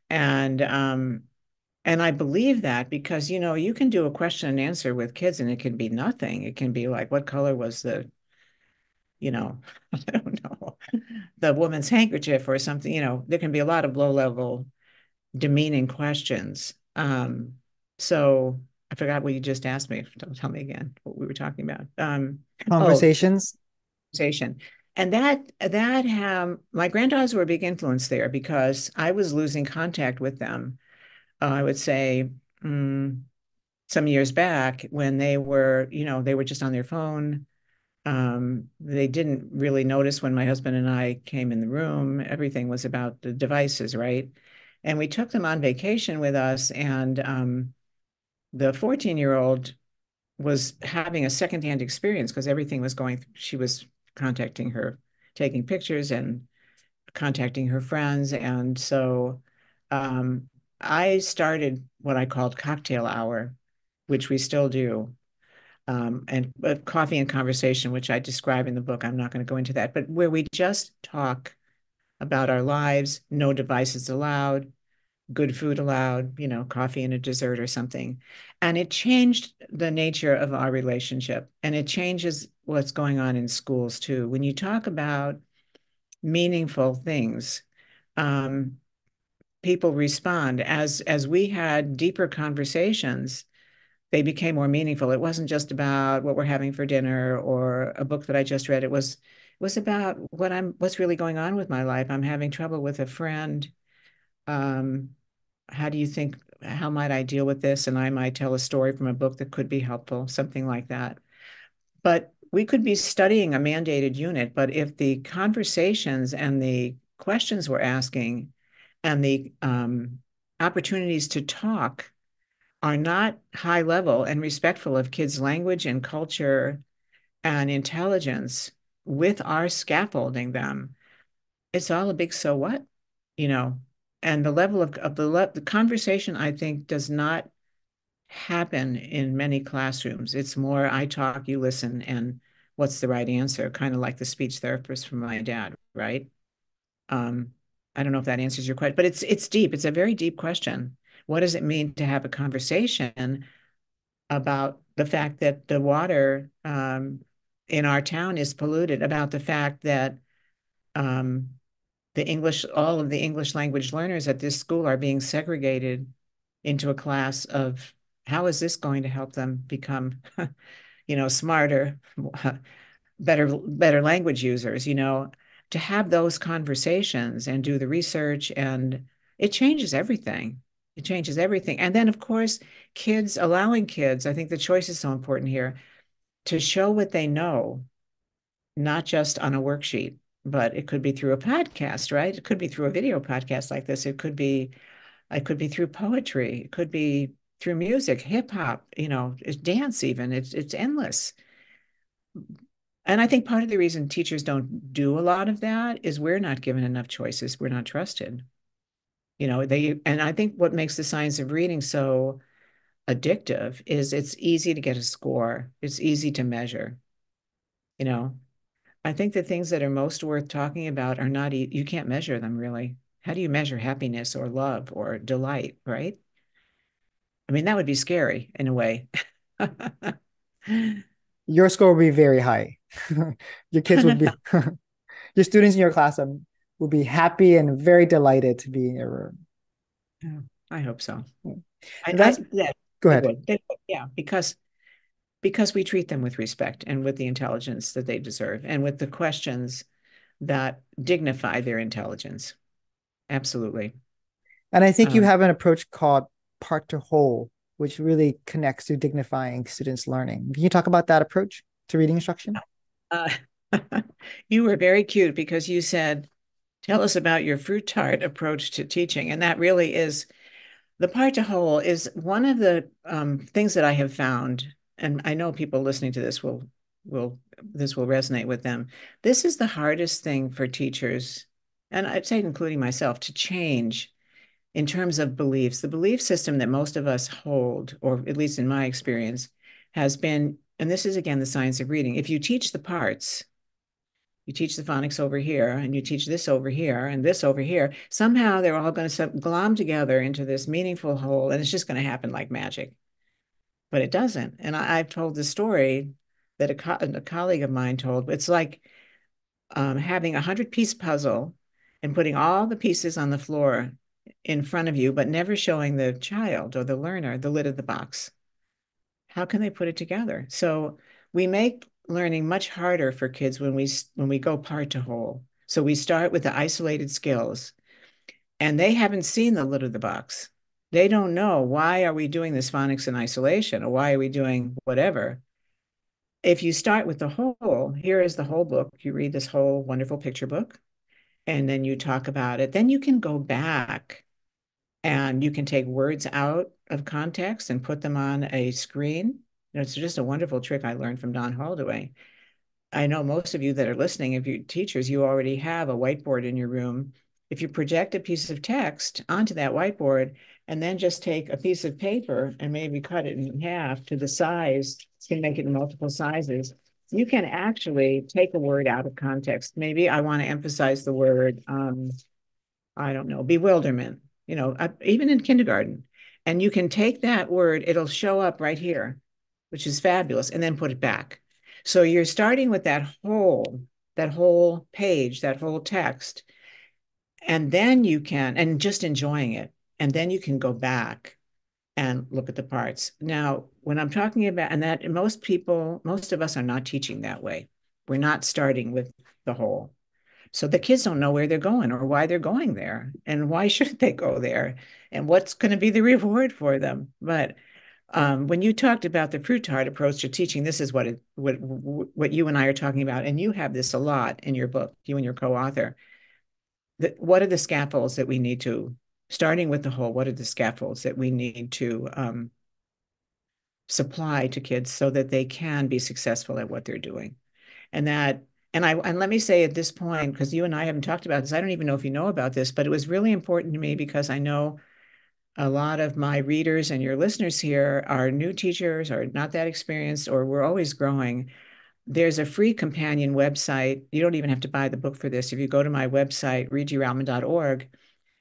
And and I believe that because you can do a question and answer with kids and it can be nothing. It can be like, what color was you know, I don't know, the woman's handkerchief or something, there can be a lot of low level demeaning questions. So I forgot what you just asked me. Don't tell me again what we were talking about. Oh, Conversations. conversation. And that my granddaughters were a big influence there because I was losing contact with them. I would say mm, some years back when they were just on their phone. They didn't really notice when my husband and I came in the room. Everything was about the devices, right? And we took them on vacation with us, and the 14-year-old was having a secondhand experience because everything was going, she was contacting her, taking pictures and contacting her friends. And so um, I started what I called cocktail hour, which we still do. And coffee and conversation, which I describe in the book. I'm not going to go into that, but where we just talk about our lives, no devices allowed, good food allowed, coffee and a dessert or something. And it changed the nature of our relationship. And it changes what's going on in schools too. When you talk about meaningful things, um, people respond. As we had deeper conversations, they became more meaningful. It wasn't just about what we're having for dinner or a book that I just read. It was about what's really going on with my life. I'm having trouble with a friend. Um, how do you think, how might I deal with this? And I might tell a story from a book that could be helpful, something like that. But we could be studying a mandated unit, but if the conversations and the questions we're asking and the opportunities to talk are not high level and respectful of kids' language and culture and intelligence with our scaffolding them, it's all a big so what, you know. And the level of the conversation, I think, does not happen in many classrooms. It's more I talk, you listen, and what's the right answer, kind of like the speech therapist from my dad, right? Um, I don't know if that answers your question, but it's deep. It's a very deep question. What does it mean to have a conversation about the fact that the water in our town is polluted, about the fact that um, all of the English language learners at this school are being segregated into a class of how is this going to help them become, smarter, better language users, to have those conversations and do the research and it changes everything. It changes everything. And then of course, allowing kids, I think the choice is so important here to show what they know, not just on a worksheet, but it could be through a podcast, right? It could be through a video podcast like this. It could be through poetry. It could be through music, hip hop, it's dance even. It's endless. And I think part of the reason teachers don't do a lot of that is we're not given enough choices. We're not trusted. And I think what makes the science of reading so addictive is it's easy to get a score. It's easy to measure, you know. I think the things that are most worth talking about are not, you can't measure them really. How do you measure happiness or love or delight, right? I mean, that would be scary in a way. Your score would be very high. Your kids would be, your students in your class would be happy and very delighted to be in your room. Yeah, I hope so. And that's, Yeah, go they ahead. would. Yeah, because we treat them with respect and with the intelligence that they deserve and with the questions that dignify their intelligence. Absolutely. And I think you Um, have an approach called part to whole, which really connects to dignifying students' learning. Can you talk about that approach to reading instruction? Uh, you were very cute because you said, tell us about your fruit tart approach to teaching. And that really is the part to whole is one of the things that I have found, and I know people listening to this will this will resonate with them. This is the hardest thing for teachers, and I'd say including myself, to change in terms of beliefs. The belief system that most of us hold, or at least in my experience, has been, and this is again the science of reading. If you teach the parts, you teach the phonics over here, and you teach this over here, and this over here, somehow they're all going to glom together into this meaningful whole, and it's just going to happen like magic. But it doesn't. And I've told the story that a colleague of mine told. It's like having 100-piece puzzle and putting all the pieces on the floor in front of you, but never showing the child or the learner the lid of the box. How can they put it together? So we make learning much harder for kids when we go part to whole. So we start with the isolated skills, and they haven't seen the lid of the box. They don't know, why are we doing this phonics in isolation, or why are we doing whatever. If you start with the whole, here is the whole book. You read this whole wonderful picture book, and then you talk about it. Then you can go back and you can take words out of context and put them on a screen. It's just a wonderful trick I learned from Don Holdaway. I know most of you that are listening, if you're teachers, you already have a whiteboard in your room. If you project a piece of text onto that whiteboard and then just take a piece of paper and maybe cut it in half to the size, you can make it in multiple sizes. You can actually take a word out of context. Maybe I want to emphasize the word, I don't know, bewilderment, even in kindergarten. And you can take that word, it'll show up right here, which is fabulous, and then put it back. So you're starting with that whole page, that whole text, and then you can, and just enjoying it. And then you can go back and look at the parts. Now, when I'm talking about, and that most of us are not teaching that way. We're not starting with the whole. So the kids don't know where they're going or why they're going there and why should they go there and what's going to be the reward for them. But when you talked about the fruit tart approach to teaching, this is what you and I are talking about, and you have this a lot in your book, you and your co-author. What are the scaffolds that we need to, starting with the whole, what are the scaffolds that we need to supply to kids so that they can be successful at what they're doing? And that, and let me say at this point, because you and I haven't talked about this, I don't even know if you know about this, but it was really important to me because I know a lot of my readers and your listeners here are new teachers or not that experienced, or we're always growing. There's a free companion website. You don't even have to buy the book for this. If you go to my website, regieroutman.org,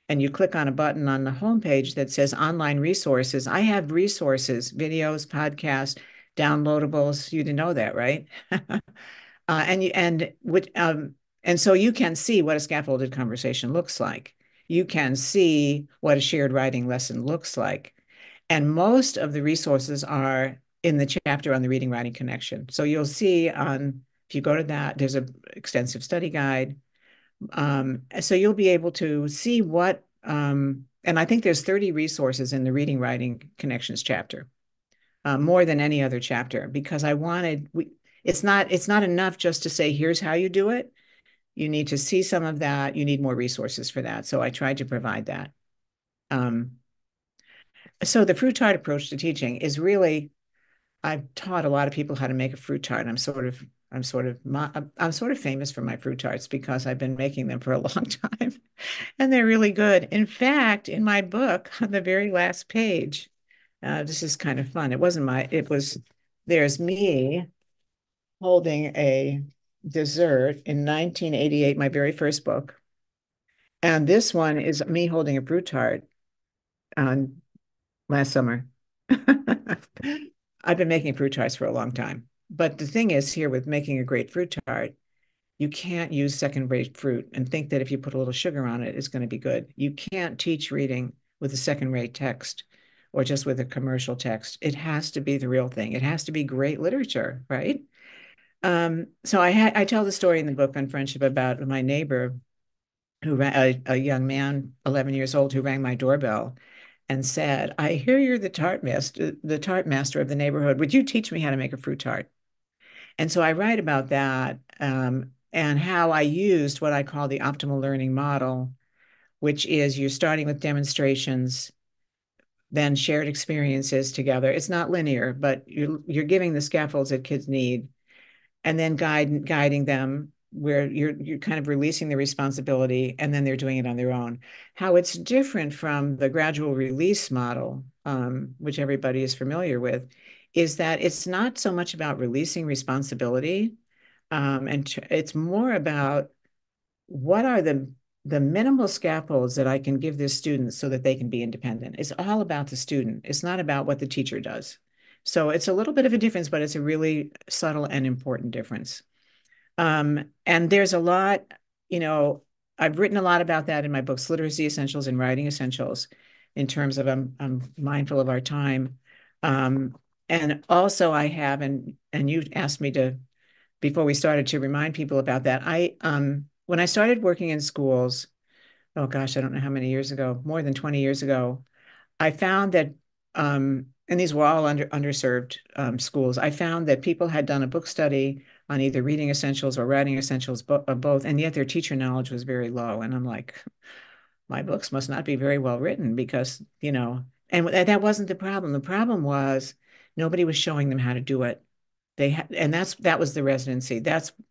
and you click on a button on the homepage that says online resources, I have resources, videos, podcasts, downloadables. You didn't know that, right? And so you can see what a scaffolded conversation looks like. You can see what a shared writing lesson looks like. And most of the resources are in the chapter on the reading writing connection. So you'll see if you go to that, there's an extensive study guide. So you'll be able to see and I think there's 30 resources in the reading writing connections chapter, more than any other chapter, because it's not enough just to say, here's how you do it. You need to see some of that. You need more resources for that. So I tried to provide that. Um, so the fruit tart approach to teaching is really, I've taught a lot of people how to make a fruit tart. I'm sort of famous for my fruit tarts because I've been making them for a long time and they're really good. In fact, in my book, on the very last page, this is kind of fun. There's me holding a dessert in 1988, my very first book. And this one is me holding a fruit tart on last summer. I've been making fruit tarts for a long time. But the thing is, here with making a great fruit tart, you can't use second-rate fruit and think that if you put a little sugar on it, it's going to be good. You can't teach reading with a second-rate text or just with a commercial text. It has to be the real thing. It has to be great literature, right? So I tell the story in the book on friendship about my neighbor a young man, 11 years old, who rang my doorbell and said, I hear you're the tart master of the neighborhood. Would you teach me how to make a fruit tart? And so I write about that and how I used what I call the optimal learning model, which is you're starting with demonstrations, then shared experiences together. It's not linear, but you're giving the scaffolds that kids need, and then guiding them where you're kind of releasing the responsibility, and then they're doing it on their own. How it's different from the gradual release model, which everybody is familiar with, is that it's not so much about releasing responsibility, and it's more about what are the minimal scaffolds that I can give this student so that they can be independent. It's all about the student. It's not about what the teacher does. So it's a little bit of a difference, but it's a really subtle and important difference. And there's a lot, you know, I've written a lot about that in my books, Literacy Essentials and Writing Essentials, in terms of I'm mindful of our time. And also I have, and you asked me to before we started to remind people about that. I when I started working in schools, oh gosh, I don't know how many years ago, more than 20 years ago, I found that and these were all underserved schools. I found that people had done a book study on either reading essentials or writing essentials, both, and yet their teacher knowledge was very low. And I'm like, my books must not be very well written because, and that wasn't the problem. The problem was nobody was showing them how to do it. And that was the residency.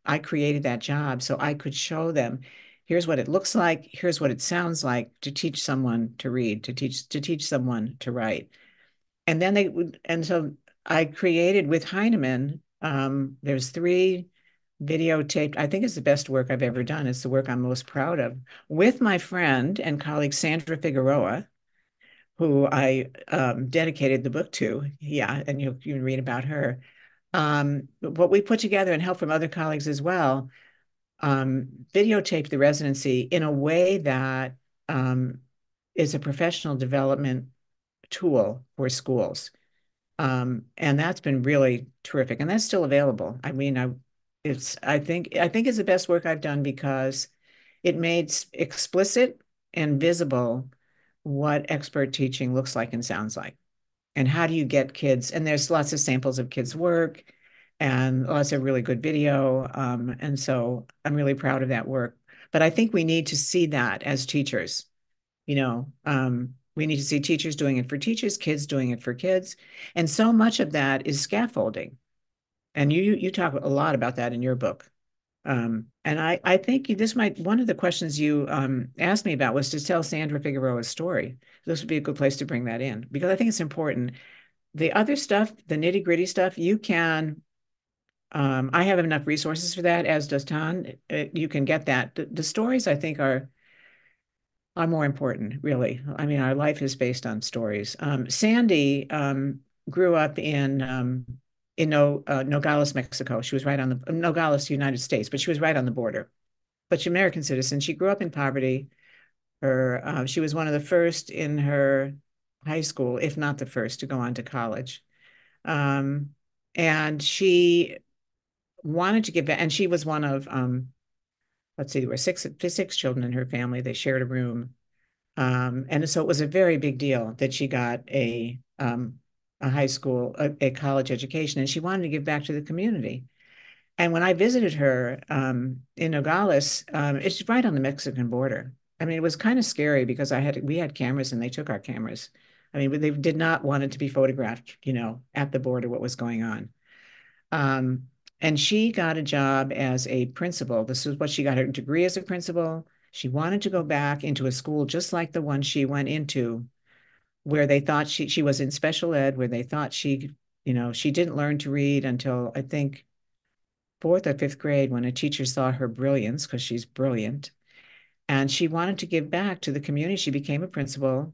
I created that job so I could show them, here's what it looks like, here's what it sounds like to teach someone to read, to teach someone to write. And then so I created with Heinemann, there's three videotaped, I think it's the best work I've ever done. It's the work I'm most proud of, with my friend and colleague Sandra Figueroa, who I dedicated the book to. Yeah, and you can read about her. What we put together and help from other colleagues as well, videotaped the residency in a way that is a professional development tool for schools. And that's been really terrific. And that's still available. I mean, I think it's the best work I've done because it made explicit and visible what expert teaching looks like and sounds like. And how do you get kids? And there's lots of samples of kids' work and lots of really good video. And so I'm really proud of that work. But I think we need to see that as teachers. We need to see teachers doing it for teachers, kids doing it for kids. And so much of that is scaffolding. And you talk a lot about that in your book. And I think one of the questions you asked me about was to tell Sandra Figueroa's story. This would be a good place to bring that in because I think it's important. The other stuff, the nitty gritty stuff, I have enough resources for that, as does Tan. You can get that. The stories, I think, are more important, really. I mean, our life is based on stories. Sandy grew up in Nogales, Mexico. She was right on the Nogales, United States, but she was right on the border. But she's an American citizen. She grew up in poverty. She was one of the first in her high school, if not the first, to go on to college. Um, and she wanted to give back. And she was one of, let's see, there were six children in her family. They shared a room. And so it was a very big deal that she got a high school, a college education, and she wanted to give back to the community. And when I visited her in Nogales, it's right on the Mexican border. I mean, it was kind of scary because we had cameras and they took our cameras. I mean, they did not want it to be photographed, at the border, what was going on. Um, and she got a job as a principal. This is what she got her degree as a principal. She wanted to go back into a school just like the one she went into, where they thought she was in special ed, where they thought she didn't learn to read until I think fourth or fifth grade when a teacher saw her brilliance, because she's brilliant. And she wanted to give back to the community. She became a principal.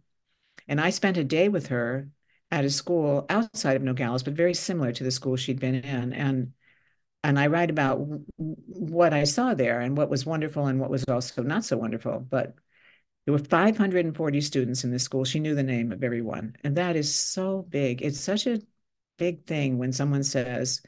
And I spent a day with her at a school outside of Nogales, but very similar to the school she'd been in. And I write about what I saw there and what was wonderful and what was also not so wonderful. But there were 540 students in this school. She knew the name of everyone. And that is so big. It's such a big thing when someone says,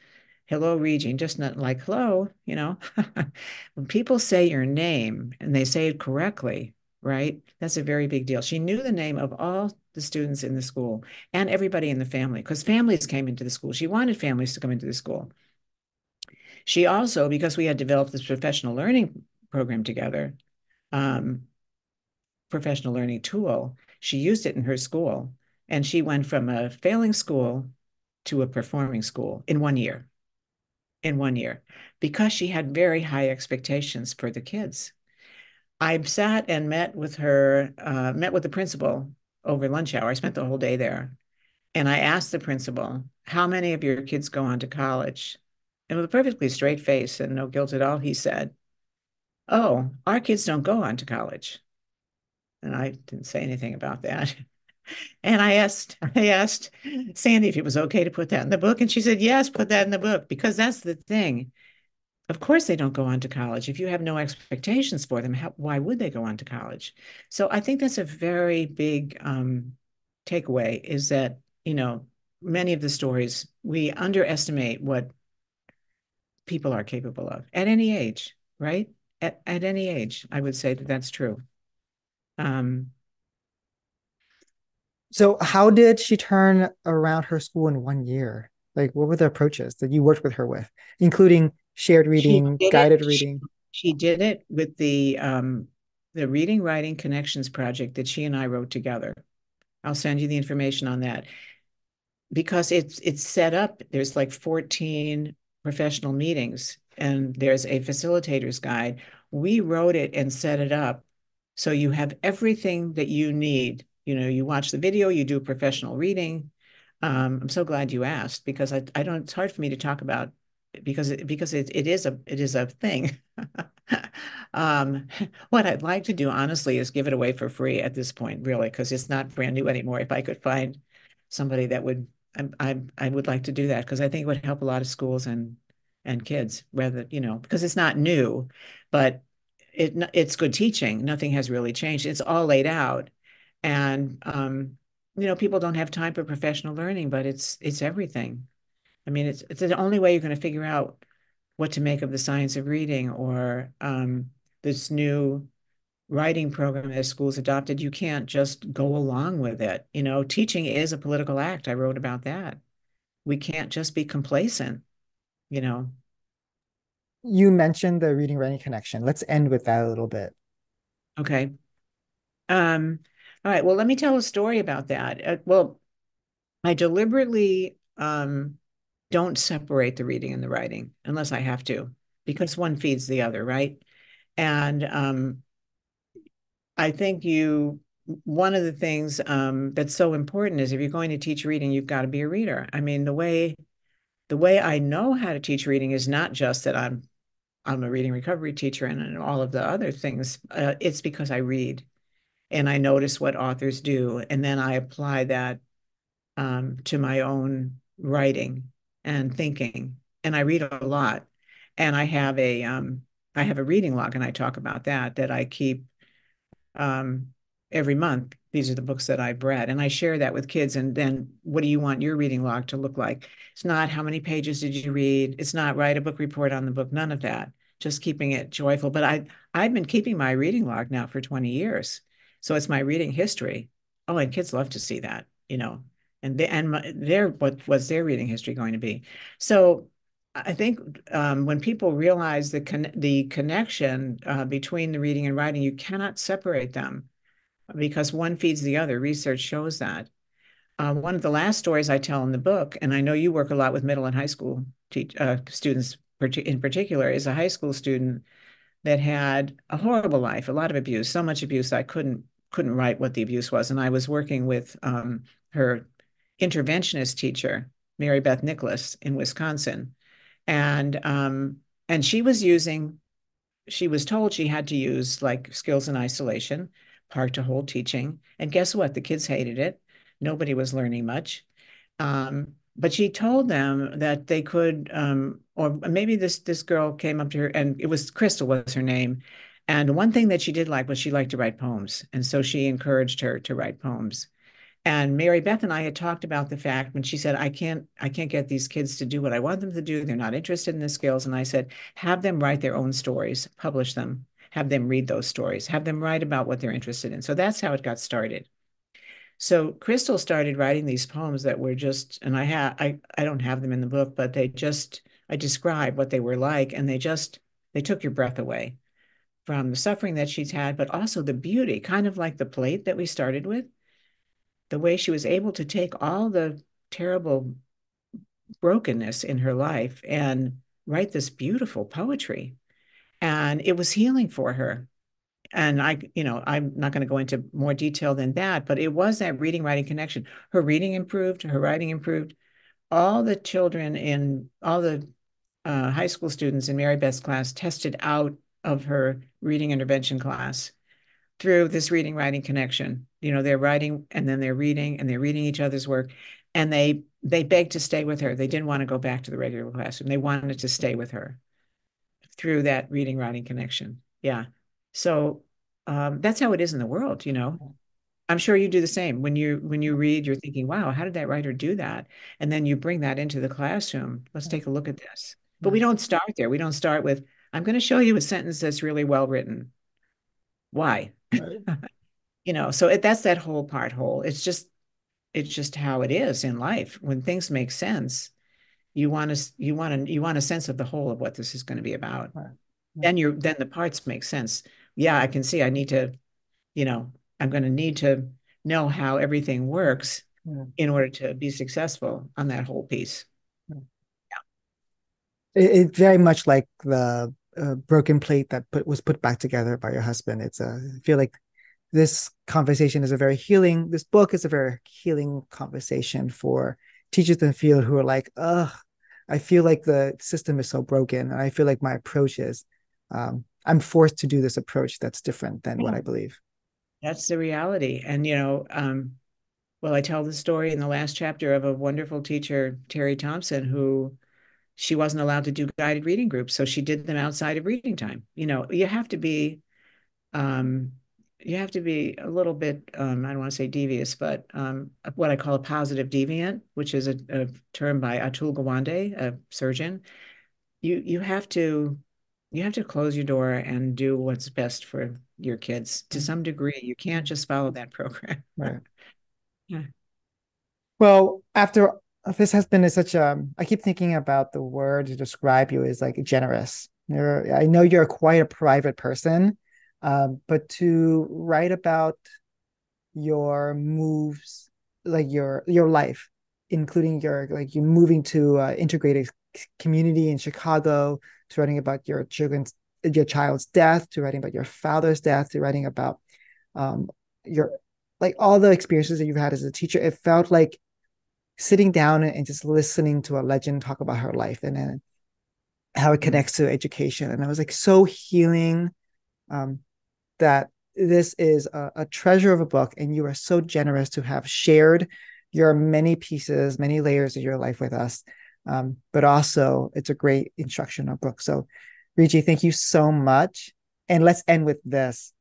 hello, Regie, just not like hello. When people say your name and they say it correctly, right? That's a very big deal. She knew the name of all the students in the school and everybody in the family because families came into the school. She wanted families to come into the school. She also, because we had developed this professional learning program together, um, professional learning tool, she used it in her school. And she went from a failing school to a performing school in 1 year, in 1 year, because she had very high expectations for the kids. I sat and met with her, met with the principal over lunch hour. I spent the whole day there. And I asked the principal, how many of your kids go on to college? And with a perfectly straight face and no guilt at all, he said, oh, our kids don't go on to college. And I didn't say anything about that. And I asked Sandy if it was okay to put that in the book. And she said, yes, put that in the book, because that's the thing. Of course, they don't go on to college. If you have no expectations for them, why would they go on to college? So I think that's a very big takeaway is that, many of the stories, we underestimate what people are capable of at any age, right? At any age, I would say that that's true. Um, So how did she turn around her school in 1 year? Like, what were the approaches that you worked with her with, including shared she reading, did it. guided She, reading? she did it with the Reading Writing Connections project that she and I wrote together. I'll send you the information on that because it's set up. There's like 14 professional meetings and there's a facilitator's guide. We wrote it and set it up so you have everything that you need. You watch the video, you do professional reading. I'm so glad you asked because I don't, it's hard for me to talk about because it is a thing. um, what I'd like to do honestly is give it away for free at this point, really, because it's not brand new anymore. If I could find somebody that would, I would like to do that because I think it would help a lot of schools and kids rather, because it's not new, but it's good teaching. Nothing has really changed. It's all laid out. And people don't have time for professional learning, but it's everything. I mean, it's the only way you're going to figure out what to make of the science of reading or this new writing program that schools adopted. You can't just go along with it. Teaching is a political act. I wrote about that. We can't just be complacent, you know. You mentioned the reading writing connection. Let's end with that a little bit. Okay. Um, all right. Well, let me tell a story about that. Well, I deliberately don't separate the reading and the writing unless I have to, because one feeds the other, right? And I think one of the things that's so important is if you're going to teach reading, you've got to be a reader. I mean, the way I know how to teach reading is not just that I'm a reading recovery teacher and all of the other things. It's because I read and I notice what authors do, and then I apply that to my own writing and thinking. And I read a lot, and I have a reading log, and I talk about that I keep um, every month. These are the books that I've read, and I share that with kids. And then, what do you want your reading log to look like? It's not how many pages did you read. It's not write a book report on the book. None of that. Just keeping it joyful. But I've been keeping my reading log now for 20 years, so it's my reading history. Oh, and kids love to see that. And what was their reading history going to be? So I think when people realize the connection between the reading and writing, you cannot separate them because one feeds the other. Research shows that. One of the last stories I tell in the book, and I know you work a lot with middle and high school students in particular, is a high school student that had a horrible life, a lot of abuse, so much abuse I couldn't write what the abuse was. And I was working with her interventionist teacher, Mary Beth Nicholas, in Wisconsin, and she was told she had to use like skills in isolation, park to hold teaching. And guess what? The kids hated it. Nobody was learning much. But she told them that they could, or maybe this girl came up to her, and it was Crystal was her name. And one thing that she did like was she liked to write poems. And so she encouraged her to write poems. And Mary Beth and I had talked about the fact when she said, I can't get these kids to do what I want them to do. They're not interested in the skills. And I said, have them write their own stories, publish them. have them read those stories, have them write about what they're interested in. So that's how it got started. So Crystal started writing these poems that were just, and I don't have them in the book, but I describe what they were like, and they took your breath away from the suffering that she's had, but also the beauty, kind of like the plate that we started with, the way she was able to take all the terrible brokenness in her life and write this beautiful poetry. And it was healing for her. And I'm not going to go into more detail than that, but it was that reading writing connection. Her reading improved, her writing improved. All the high school students in Mary Beth's class tested out of her reading intervention class through this reading writing connection. They're writing and then they're reading each other's work, and they begged to stay with her. They didn't want to go back to the regular classroom. They wanted to stay with her through that reading writing connection. Yeah. So that's how it is in the world. I'm sure you do the same. When you read, you're thinking, wow, how did that writer do that? And then you bring that into the classroom. Let's take a look at this. But we don't start there. We don't start with, I'm going to show you a sentence that's really well written. Why? Right. So that's that whole part whole. It's just how it is in life. When things make sense, you want a sense of the whole of what this is going to be about. Right. Right. Then the parts make sense. Yeah, I can see I need to, you know, I'm going to need to know how everything works Yeah. in order to be successful on that whole piece. Yeah. It's very much like the broken plate that was put back together by your husband. I feel like this book is a very healing conversation for teachers in the field who are like, ugh, I feel like the system is so broken. And I feel like my approach is, I'm forced to do this approach that's different than what Yeah, I believe. that's the reality. And well, I tell the story in the last chapter of a wonderful teacher, Terry Thompson, who she wasn't allowed to do guided reading groups, so she did them outside of reading time. Um, you have to be a little bit, I don't want to say devious, but what I call a positive deviant, which is a term by Atul Gawande, a surgeon. You have to close your door and do what's best for your kids to some degree. You can't just follow that program. Right. Yeah. Well, after this has been such I keep thinking about the word to describe you is like generous. I know you're quite a private person, but to write about your moves, like your life, including you moving to integrated community in Chicago, to writing about your child's death, to writing about your father's death, to writing about your like all the experiences that you've had as a teacher. It felt like sitting down and just listening to a legend talk about her life and then how it Mm. connects to education. And I was like so healing, um, that this is a treasure of a book, and you are so generous to have shared your many pieces, many layers of your life with us. But also, it's a great instructional book. So, Regie, thank you so much. And let's end with this.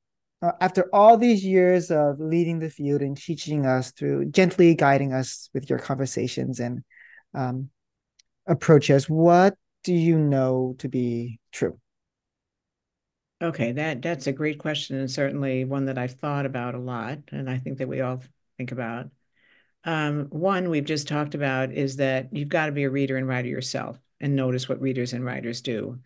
After all these years of leading the field and teaching us through, gently guiding us with your conversations and um, approaches, what do you know to be true? Okay, that's a great question and certainly one that I've thought about a lot, and I think that we all think about. One we've just talked about is that you've got to be a reader and writer yourself and notice what readers and writers do.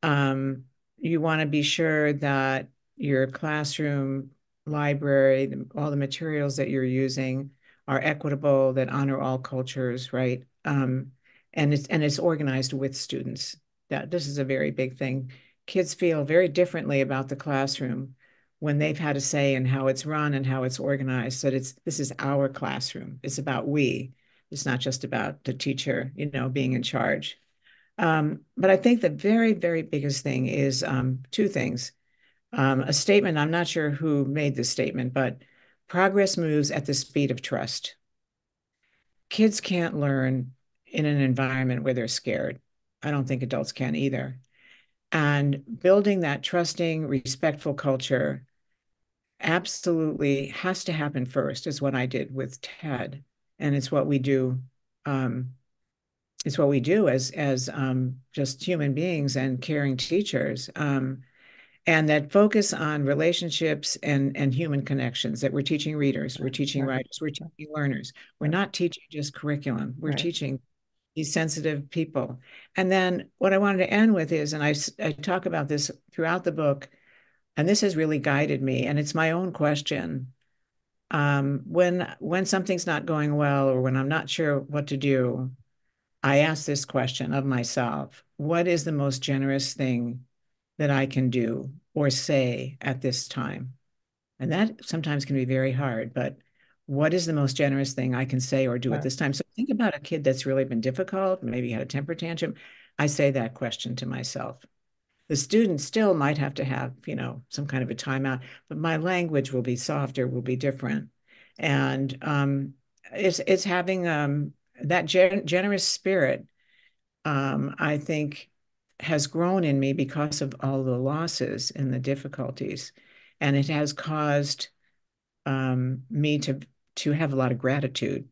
Um, you want to be sure that your classroom, library, all the materials that you're using are equitable, that honor all cultures, right? And it's organized with students. That this is a very big thing. Kids feel very differently about the classroom when they've had a say in how it's run and how it's organized. So this is our classroom. It's about we. It's not just about the teacher, being in charge. But I think the very, very biggest thing is two things. A statement, I'm not sure who made this statement, but progress moves at the speed of trust. Kids can't learn in an environment where they're scared. I don't think adults can either. And building that trusting, respectful culture absolutely has to happen first, is what I did with Ted. And it's what we do. Um, it's what we do as just human beings and caring teachers. and that focus on relationships and human connections, that we're teaching readers, we're Right, teaching right, writers, we're teaching learners. We're right, not teaching just curriculum. We're right, teaching these sensitive people. And then what I wanted to end with is, and I talk about this throughout the book, and this has really guided me, and it's my own question. When something's not going well, or when I'm not sure what to do, I ask this question of myself: what is the most generous thing that I can do or say at this time? And that sometimes can be very hard, but what is the most generous thing I can say or do at right, this time? So think about a kid that's really been difficult, maybe had a temper tantrum. I say that question to myself. The student still might have to have, some kind of a timeout, but my language will be softer, will be different. And it's having that generous spirit, I think, has grown in me because of all the losses and the difficulties. And it has caused me to have a lot of gratitude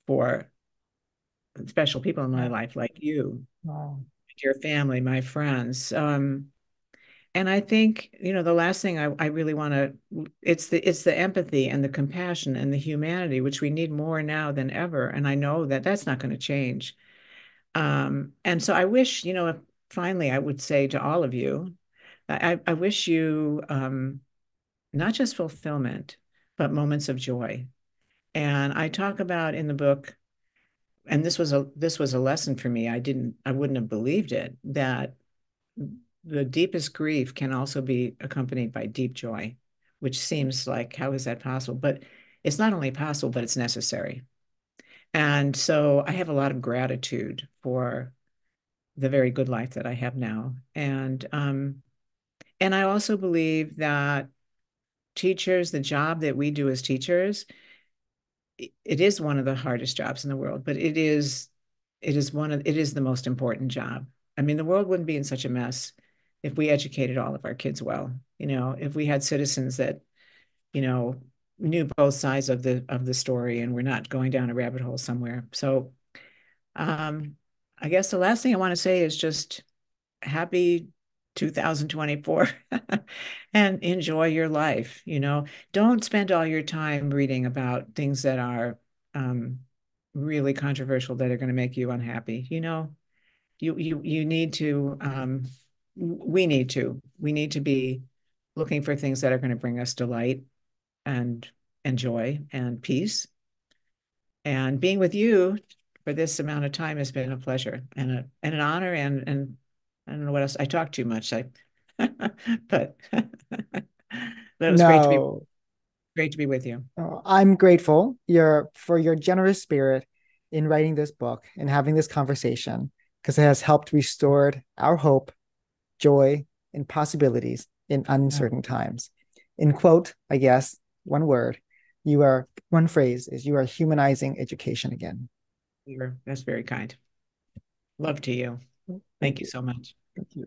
for special people in my right. life, like you, Wow. your family, my friends. And I think, the last thing I really want to, it's the empathy and the compassion and the humanity, which we need more now than ever. And I know that that's not going to change. And so I wish, if finally I would say to all of you, I wish you not just fulfillment, but moments of joy. And I talk about in the book, and this was a lesson for me. I wouldn't have believed it, that the deepest grief can also be accompanied by deep joy, which seems like, how is that possible? But it's not only possible, but it's necessary. And so I have a lot of gratitude for the very good life that I have now. And I also believe that teachers, the job that we do as teachers, it is one of the hardest jobs in the world, but it is the most important job. I mean, the world wouldn't be in such a mess if we educated all of our kids well. If we had citizens that, you know, knew both sides of the story and we're not going down a rabbit hole somewhere. So um, I guess the last thing I want to say is just happy 2024 and enjoy your life. Don't spend all your time reading about things that are um, really controversial, that are going to make you unhappy. You need to we need to be looking for things that are going to bring us delight and joy and peace. And being with you for this amount of time has been a pleasure and an honor, and I don't know what else. I talk too much. But it was No, great to be with you. I'm grateful for your generous spirit in writing this book and having this conversation because it has helped restore our hope, joy, and possibilities in Oh, uncertain times. In quote, I guess, one phrase is you are humanizing education again. that's very kind. Love to you. Thank Thank you you. so much. Thank you.